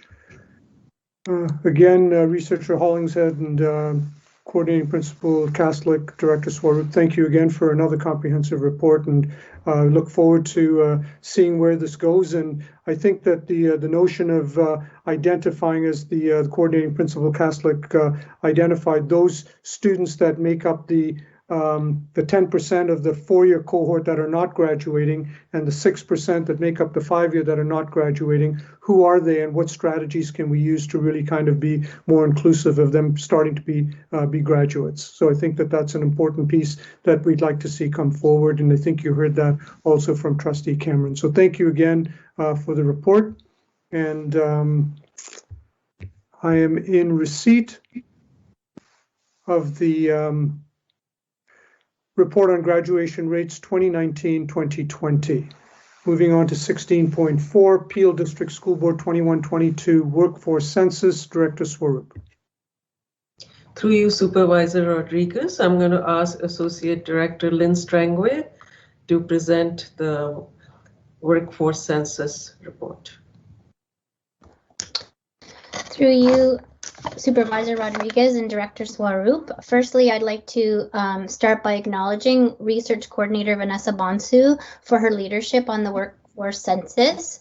Again, Researcher Hollingshead and Coordinating Principal Kaslik, Director Swarup, thank you again for another comprehensive report, and look forward to seeing where this goes. And I think that the notion of identifying, as the Coordinating Principal Kaslik identified, those students that make up the 10% of the 4-year cohort that are not graduating and the 6% that make up the 5-year that are not graduating, who are they and what strategies can we use to really kind of be more inclusive of them starting to be graduates? So I think that that's an important piece that we'd like to see come forward, and I think you heard that also from Trustee Cameron. So thank you again for the report, and I am in receipt of the report on graduation rates 2019-2020. Moving on to 16.4, Peel District School Board 21-22 Workforce Census, Director Swarup. Through you, Supervisor Rodriguez, I'm going to ask Associate Director Lynn Strangway to present the Workforce Census report. Through you, Supervisor Rodriguez and Director Swarup. Firstly, I'd like to start by acknowledging Research Coordinator Vanessa Bonsu for her leadership on the Workforce Census.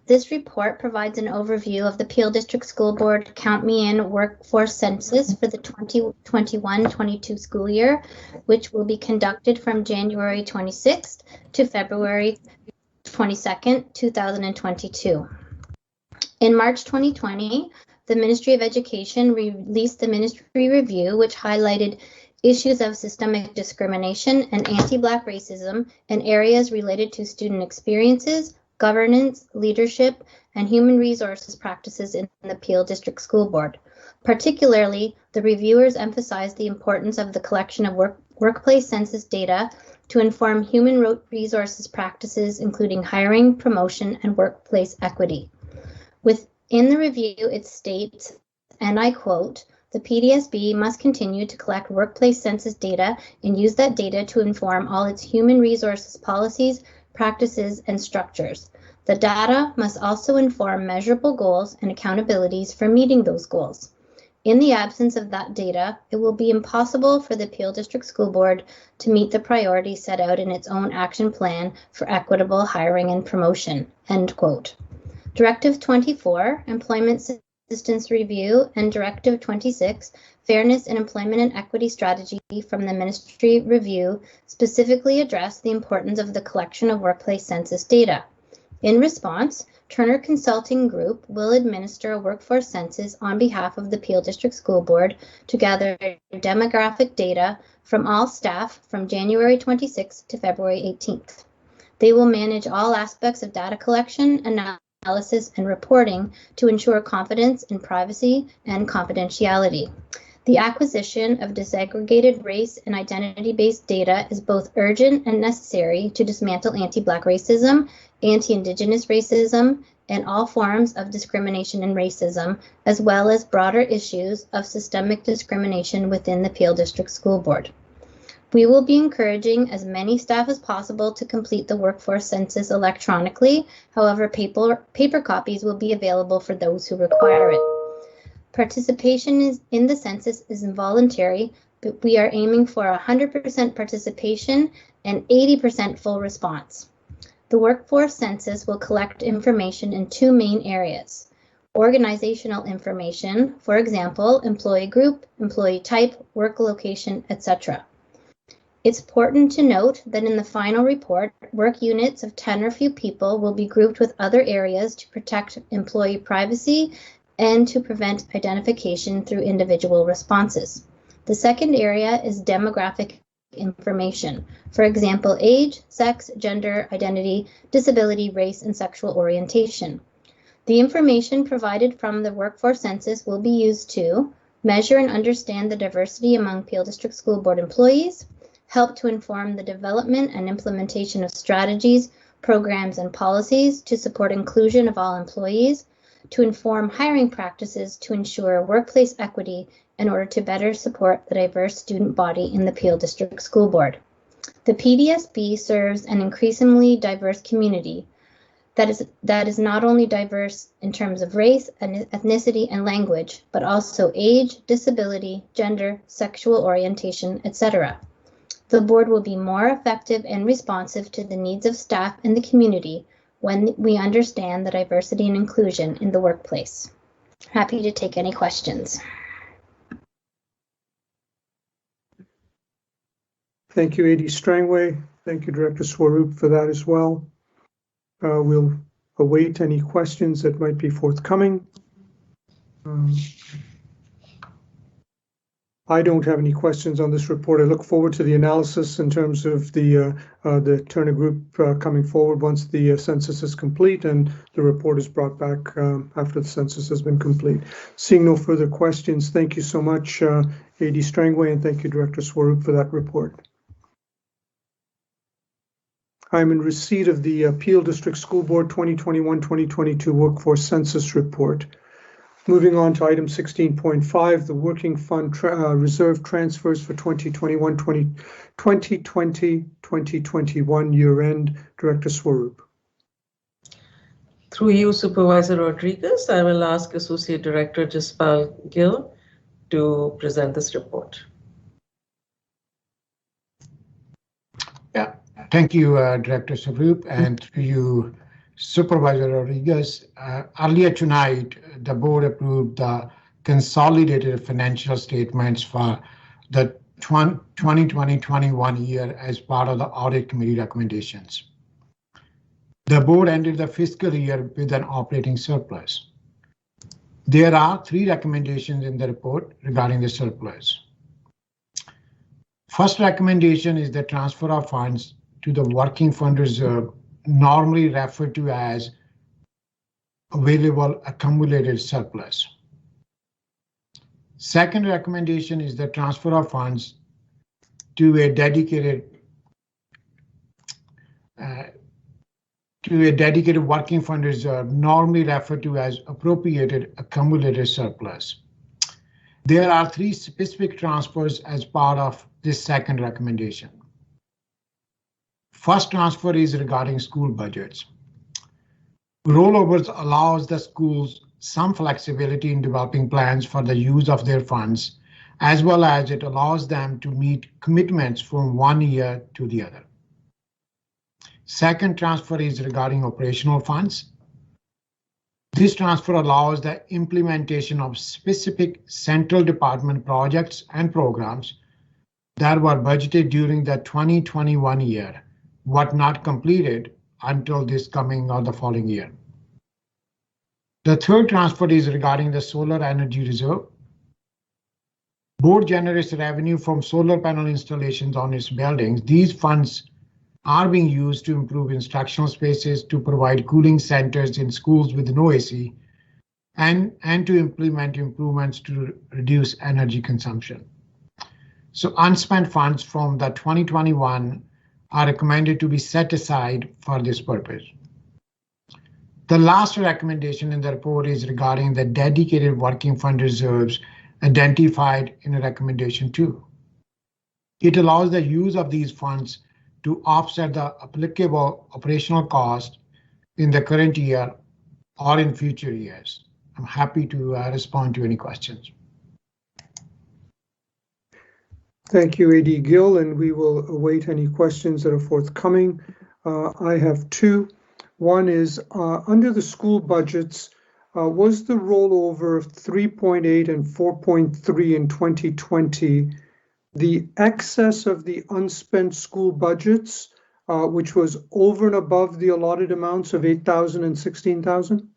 This report provides an overview of the Peel District School Board Count Me In Workforce Census for the 2021-22 school year, which will be conducted from January 26th to February 22nd, 2022. In March 2020, the Ministry of Education released the Ministry Review, which highlighted issues of systemic discrimination and anti-Black racism in areas related to student experiences, governance, leadership, and human resources practices in the Peel District School Board. Particularly, the reviewers emphasized the importance of the collection of workplace census data to inform human resources practices, including hiring, promotion, and workplace equity. In the review, it states, and I quote, "The PDSB must continue to collect workplace census data and use that data to inform all its human resources policies, practices, and structures. The data must also inform measurable goals and accountabilities for meeting those goals. In the absence of that data, it will be impossible for the Peel District School Board to meet the priorities set out in its own action plan for equitable hiring and promotion," end quote. Directive 24, Employment Assistance Review, and Directive 26, Fairness in Employment and Equity Strategy from the Ministry Review, specifically address the importance of the collection of workplace census data. In response, Turner Consulting Group will administer a workforce census on behalf of the Peel District School Board to gather demographic data from all staff from January 26th to February 18th. They will manage all aspects of data collection, analysis, and reporting to ensure confidence in privacy and confidentiality. The acquisition of disaggregated race and identity-based data is both urgent and necessary to dismantle anti-Black racism, anti-Indigenous racism, and all forms of discrimination and racism, as well as broader issues of systemic discrimination within the Peel District School Board. We will be encouraging as many staff as possible to complete the workforce census electronically. However, paper copies will be available for those who require it. Participation in the census is involuntary, but we are aiming for 100% participation and 80% full response. The workforce census will collect information in two main areas: organizational information, for example, employee group, employee type, work location, etc. It's important to note that in the final report, work units of 10 or few people will be grouped with other areas to protect employee privacy and to prevent identification through individual responses. The second area is demographic information, for example, age, sex, gender, identity, disability, race, and sexual orientation. The information provided from the workforce census will be used to measure and understand the diversity among Peel District School Board employees, help to inform the development and implementation of strategies, programs, and policies to support inclusion of all employees, to inform hiring practices to ensure workplace equity in order to better support the diverse student body in the Peel District School Board. The PDSB serves an increasingly diverse community. that is not only diverse in terms of race, and ethnicity, and language, but also age, disability, gender, sexual orientation, etc. The board will be more effective and responsive to the needs of staff and the community when we understand the diversity and inclusion in the workplace. Happy to take any questions. Thank you, AD Strangway. Thank you, Director Swaroop, for that as well. We'll await any questions that might be forthcoming. I don't have any questions on this report. I look forward to the analysis in terms of the Turner Group coming forward once the census is complete and the report is brought back after the census has been complete. Seeing no further questions, thank you so much, AD Strangway, and thank you, Director Swaroop, for that report. I'm in receipt of the Peel District School Board 2021-2022 Workforce Census Report. Moving on to item 16.5, the Working Fund Reserve Transfers for 2020-2021 year-end. Director Swaroop. Through you, Supervisor Rodriguez, I will ask Associate Director Jaspal Gill to present this report. Yeah, thank you, Director Swaroop, and through you, Supervisor Rodriguez. Earlier tonight, the board approved the consolidated financial statements for the 2020-21 year as part of the audit committee recommendations. The board ended the fiscal year with an operating surplus. There are 3 recommendations in the report regarding the surplus. First recommendation is the transfer of funds to the Working Fund Reserve, normally referred to as available accumulated surplus. Second recommendation is the transfer of funds to a dedicated Working Fund Reserve, normally referred to as appropriated accumulated surplus. There are 3 specific transfers as part of this second recommendation. First transfer is regarding school budgets. Rollovers allows the schools some flexibility in developing plans for the use of their funds, as well as it allows them to meet commitments from one year to the other. Second transfer is regarding operational funds. This transfer allows the implementation of specific central department projects and programs that were budgeted during the 2021 year, but not completed until this coming or the following year. The third transfer is regarding the solar energy reserve. Board generates revenue from solar panel installations on its buildings. These funds are being used to improve instructional spaces, to provide cooling centers in schools with no AC, and to implement improvements to reduce energy consumption. So unspent funds from the 2021 are recommended to be set aside for this purpose. The last recommendation in the report is regarding the dedicated Working Fund reserves identified in recommendation 2. It allows the use of these funds to offset the applicable operational cost in the current year or in future years. I'm happy to respond to any questions. Thank you, AD Gill, and we will await any questions that are forthcoming. I have 2. One is under the school budgets, was the rollover of 3.8 and 4.3 in 2020 the excess of the unspent school budgets, which was over and above the allotted amounts of 8,000 and 16,000?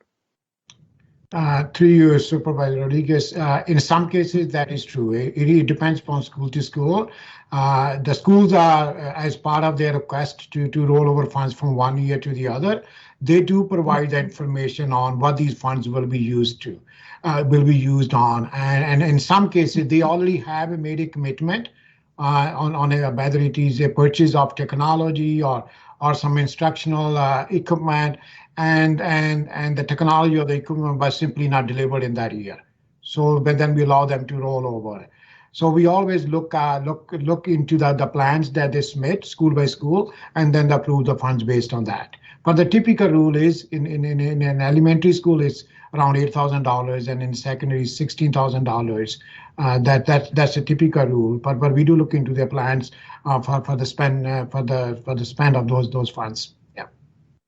Through you, Supervisor Rodriguez, in some cases that is true. It depends upon school to school. The schools are, as part of their request to roll over funds from one year to the other, they do provide the information on what these funds will be used to, will be used on. And in some cases, they already have made a commitment on whether it is a purchase of technology or some instructional equipment, and the technology or the equipment was simply not delivered in that year. So, but then we allow them to roll over. So we always look into the plans that they submit school by school, and then approve the funds based on that. But the typical rule is in an elementary school is around $8,000, and in secondary $16,000. That's a typical rule. But we do look into their plans for the spend of those funds. Yeah.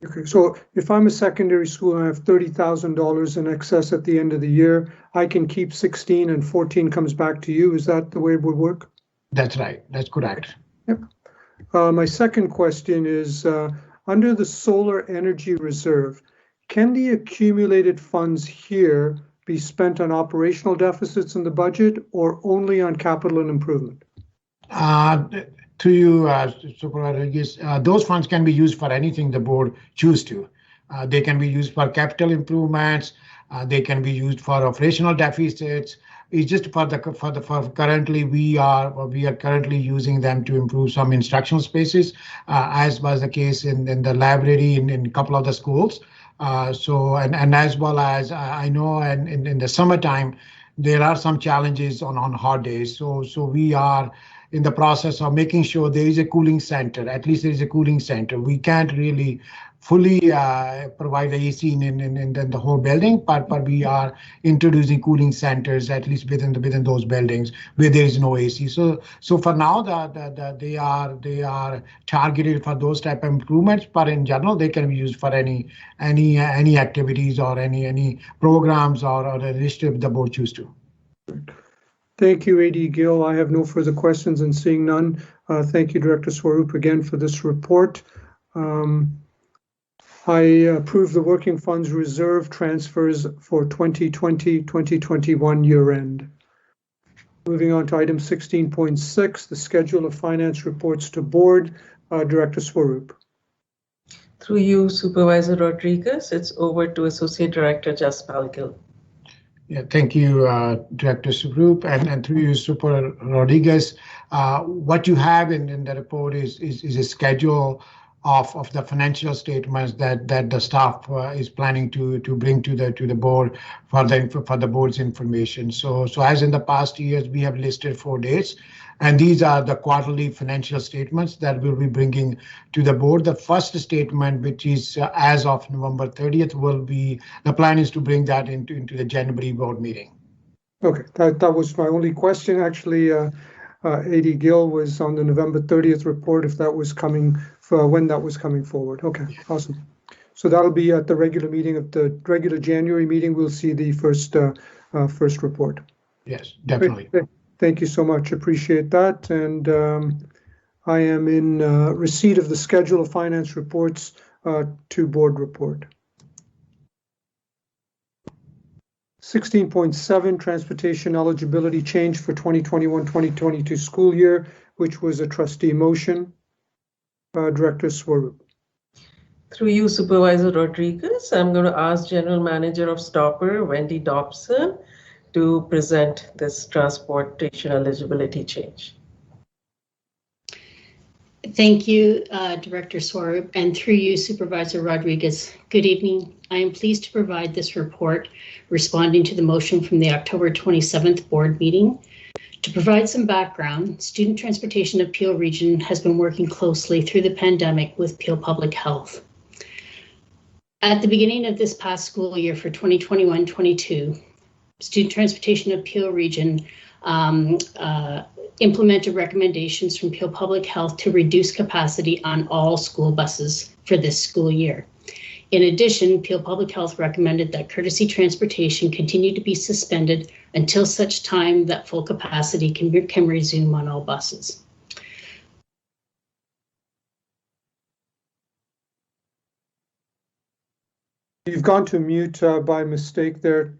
Okay, so if I'm a secondary school and I have $30,000 in excess at the end of the year, I can keep 16 and 14 comes back to you. Is that the way it would work? That's right. That's correct. Yep. My second question is, under the solar energy reserve, can the accumulated funds here be spent on operational deficits in the budget or only on capital and improvement? To you, Supervisor Rodriguez, those funds can be used for anything the board choose to. They can be used for capital improvements. They can be used for operational deficits. It's just for currently we are currently using them to improve some instructional spaces, as was the case in the library in a couple of the schools. And as well as I know, and in the summertime, there are some challenges on hot days. So we are in the process of making sure there is a cooling center. At least there is a cooling center. We can't really fully provide the AC in the whole building, but we are introducing cooling centers at least within those buildings where there is no AC. So for now, they are targeted for those type of improvements, but in general they can be used for any activities or any programs or initiative the board choose to. Thank you, AD Gill. I have no further questions, and seeing none, thank you, Director Swaroop, again for this report. I approve the working funds reserve transfers for 2020-2021 year end. Moving on to item 16.6, the schedule of finance reports to board. Director Swaroop. Through you, Supervisor Rodriguez, it's over to Associate Director Jaspal Gill. Yeah, thank you, Director Swaroop, and through you, Super Rodriguez. What you have in the report is a schedule of the financial statements that the staff is planning to bring to the board for the board's information. So as in the past years, we have listed 4 dates, and these are the quarterly financial statements that we'll be bringing to the board. The first statement, which is as of November 30th, will be, the plan is to bring that into the January board meeting. Okay, that was my only question. Actually, AD Gill was on the November 30th report, if that was coming, for when that was coming forward. Okay, awesome. So that'll be at the regular meeting of the regular January meeting. We'll see the first report. Yes, definitely. Great. Thank you so much. Appreciate that. And I am in receipt of the schedule of finance reports to board report. 16.7, transportation eligibility change for 2021-2022 school year, which was a trustee motion. Director Swaroop. Through you, Supervisor Rodriguez, I'm going to ask General Manager of Stopper, Wendy Dobson, to present this transportation eligibility change. Thank you, Director Swaroop, and through you, Supervisor Rodriguez. Good evening. I am pleased to provide this report responding to the motion from the October 27th board meeting. To provide some background, Student Transportation of Peel Region has been working closely through the pandemic with Peel Public Health. At the beginning of this past school year for 2021-22, Student Transportation of Peel Region implemented recommendations from Peel Public Health to reduce capacity on all school buses for this school year. In addition, Peel Public Health recommended that courtesy transportation continue to be suspended until such time that full capacity can resume on all buses. You've gone to mute by mistake there.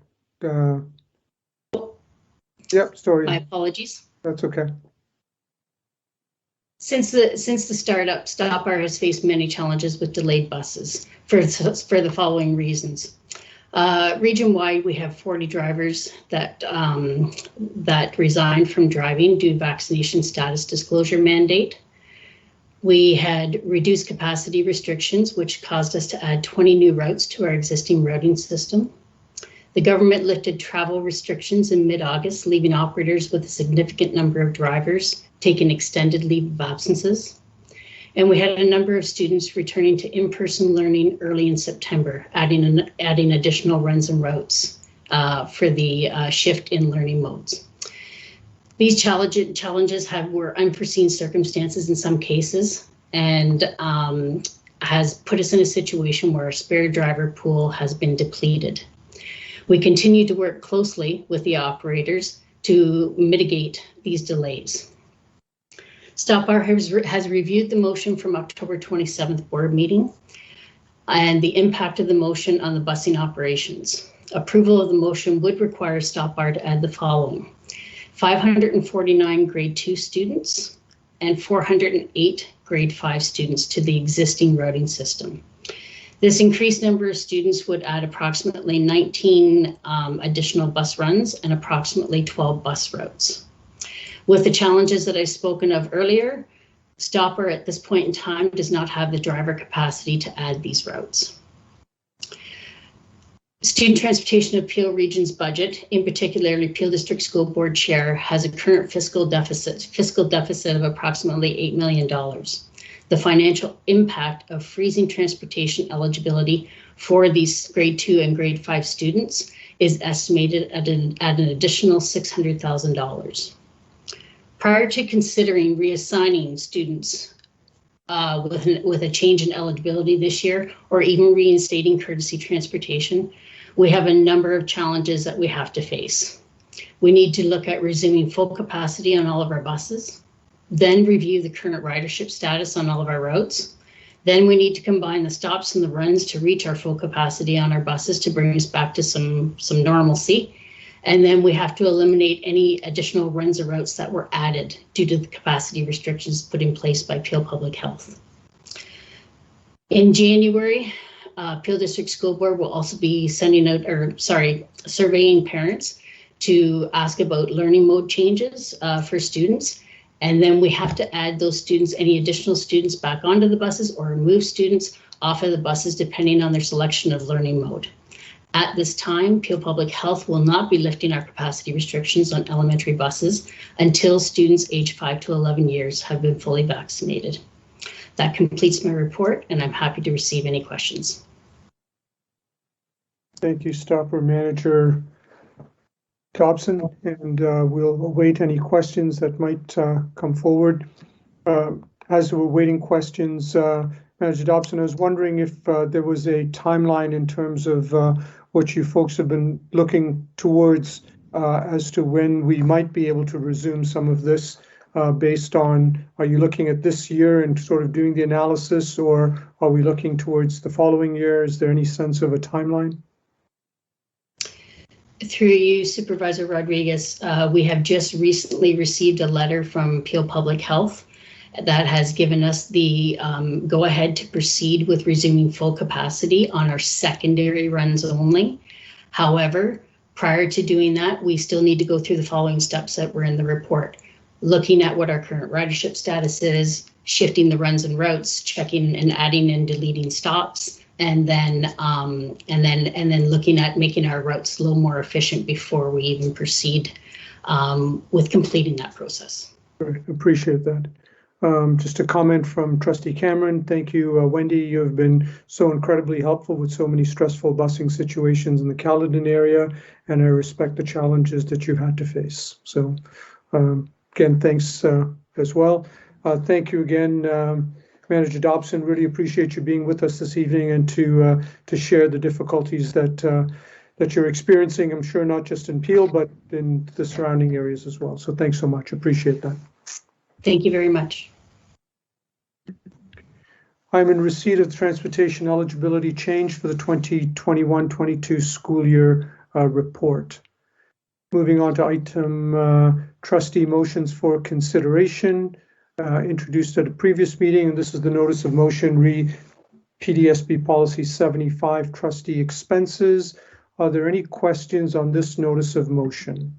Yep, sorry. My apologies. That's okay. Since the startup, Stopper has faced many challenges with delayed buses for the following reasons. Region-wide, we have 40 drivers that resigned from driving due to vaccination status disclosure mandate. We had reduced capacity restrictions, which caused us to add 20 new routes to our existing routing system. The government lifted travel restrictions in mid-August, leaving operators with a significant number of drivers taking extended leave of absences. And we had a number of students returning to in-person learning early in September, adding additional runs and routes for the shift in learning modes. These challenges were unforeseen circumstances in some cases, and has put us in a situation where our spare driver pool has been depleted. We continue to work closely with the operators to mitigate these delays. StopBar has reviewed the motion from October 27th board meeting and the impact of the motion on the busing operations. Approval of the motion would require StopBar to add the following: 549 grade 2 students and 408 grade 5 students to the existing routing system. This increased number of students would add approximately 19 additional bus runs and approximately 12 bus routes. With the challenges that I've spoken of earlier, StopBar at this point in time does not have the driver capacity to add these routes. Student Transportation of Peel Region's budget, in particular Peel District School Board Chair, has a current fiscal deficit of approximately $8 million. The financial impact of freezing transportation eligibility for these grade 2 and grade 5 students is estimated at an additional $600,000. Prior to considering reassigning students with a change in eligibility this year, or even reinstating courtesy transportation, we have a number of challenges that we have to face. We need to look at resuming full capacity on all of our buses, then review the current ridership status on all of our routes. Then we need to combine the stops and the runs to reach our full capacity on our buses to bring us back to some normalcy. And then we have to eliminate any additional runs or routes that were added due to the capacity restrictions put in place by Peel Public Health. In January, Peel District School Board will also be surveying parents to ask about learning mode changes for students. And then we have to add those students, any additional students, back onto the buses or remove students off of the buses depending on their selection of learning mode. At this time, Peel Public Health will not be lifting our capacity restrictions on elementary buses until students aged 5 to 11 years have been fully vaccinated. That completes my report, and I'm happy to receive any questions. Thank you, StopBar Manager Dobson, and we'll await any questions that might come forward. As we're waiting questions, Manager Dobson, I was wondering if there was a timeline in terms of what you folks have been looking towards as to when we might be able to resume some of this based on, are you looking at this year and sort of doing the analysis, or are we looking towards the following year? Is there any sense of a timeline? Through you, Supervisor Rodriguez, we have just recently received a letter from Peel Public Health that has given us the go-ahead to proceed with resuming full capacity on our secondary runs only. However, prior to doing that, we still need to go through the following steps that were in the report. Looking at what our current ridership status is, shifting the runs and routes, checking and adding and deleting stops, and then looking at making our routes a little more efficient before we even proceed with completing that process. Right, appreciate that. Just a comment from Trustee Cameron. Thank you, Wendy. You have been so incredibly helpful with so many stressful busing situations in the Caledon area, and I respect the challenges that you've had to face. So again, thanks as well. Thank you again, Manager Dobson. Really appreciate you being with us this evening and to share the difficulties that you're experiencing. I'm sure not just in Peel, but in the surrounding areas as well. So thanks so much. Appreciate that. Thank you very much. I'm in receipt of the transportation eligibility change for the 2021-22 school year report. Moving on to item trustee motions for consideration, introduced at a previous meeting, and this is the notice of motion re PDSB policy 75 trustee expenses. Are there any questions on this notice of motion?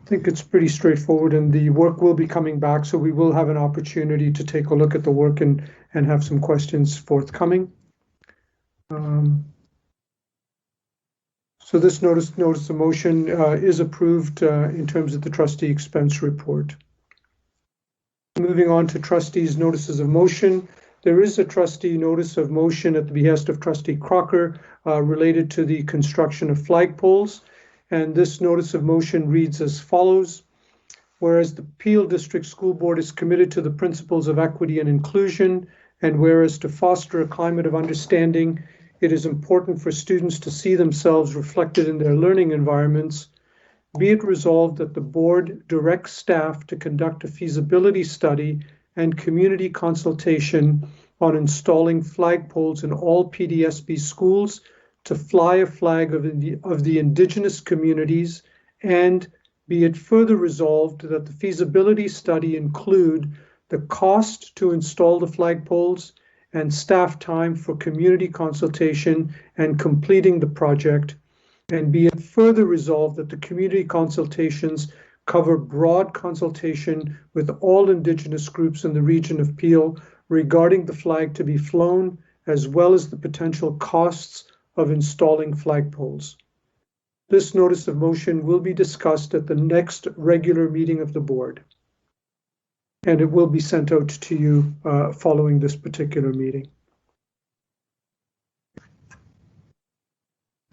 I think it's pretty straightforward, and the work will be coming back, so we will have an opportunity to take a look at the work and have some questions forthcoming. So So this notice of motion is approved in terms of the trustee expense report. Moving on to trustees' notices of motion. There is a trustee notice of motion at the behest of Trustee Crocker related to the construction of flagpoles. And this notice of motion reads as follows. Whereas the Peel District School Board is committed to the principles of equity and inclusion, and whereas to foster a climate of understanding, it is important for students to see themselves reflected in their learning environments, be it resolved that the board directs staff to conduct a feasibility study and community consultation on installing flagpoles in all PDSB schools to fly a flag of the Indigenous communities, and be it further resolved that the feasibility study include the cost to install the flagpoles and staff time for community consultation and completing the project, and be it further resolved that the community consultations cover broad consultation with all Indigenous groups in the region of Peel regarding the flag to be flown, as well as the potential costs of installing flagpoles. This notice of motion will be discussed at the next regular meeting of the board, and it will be sent out to you following this particular meeting.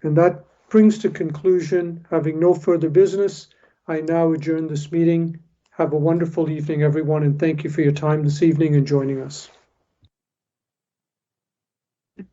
And that brings to conclusion, having no further business, I now adjourn this meeting. Have a wonderful evening, everyone, and thank you for your time this evening and joining us.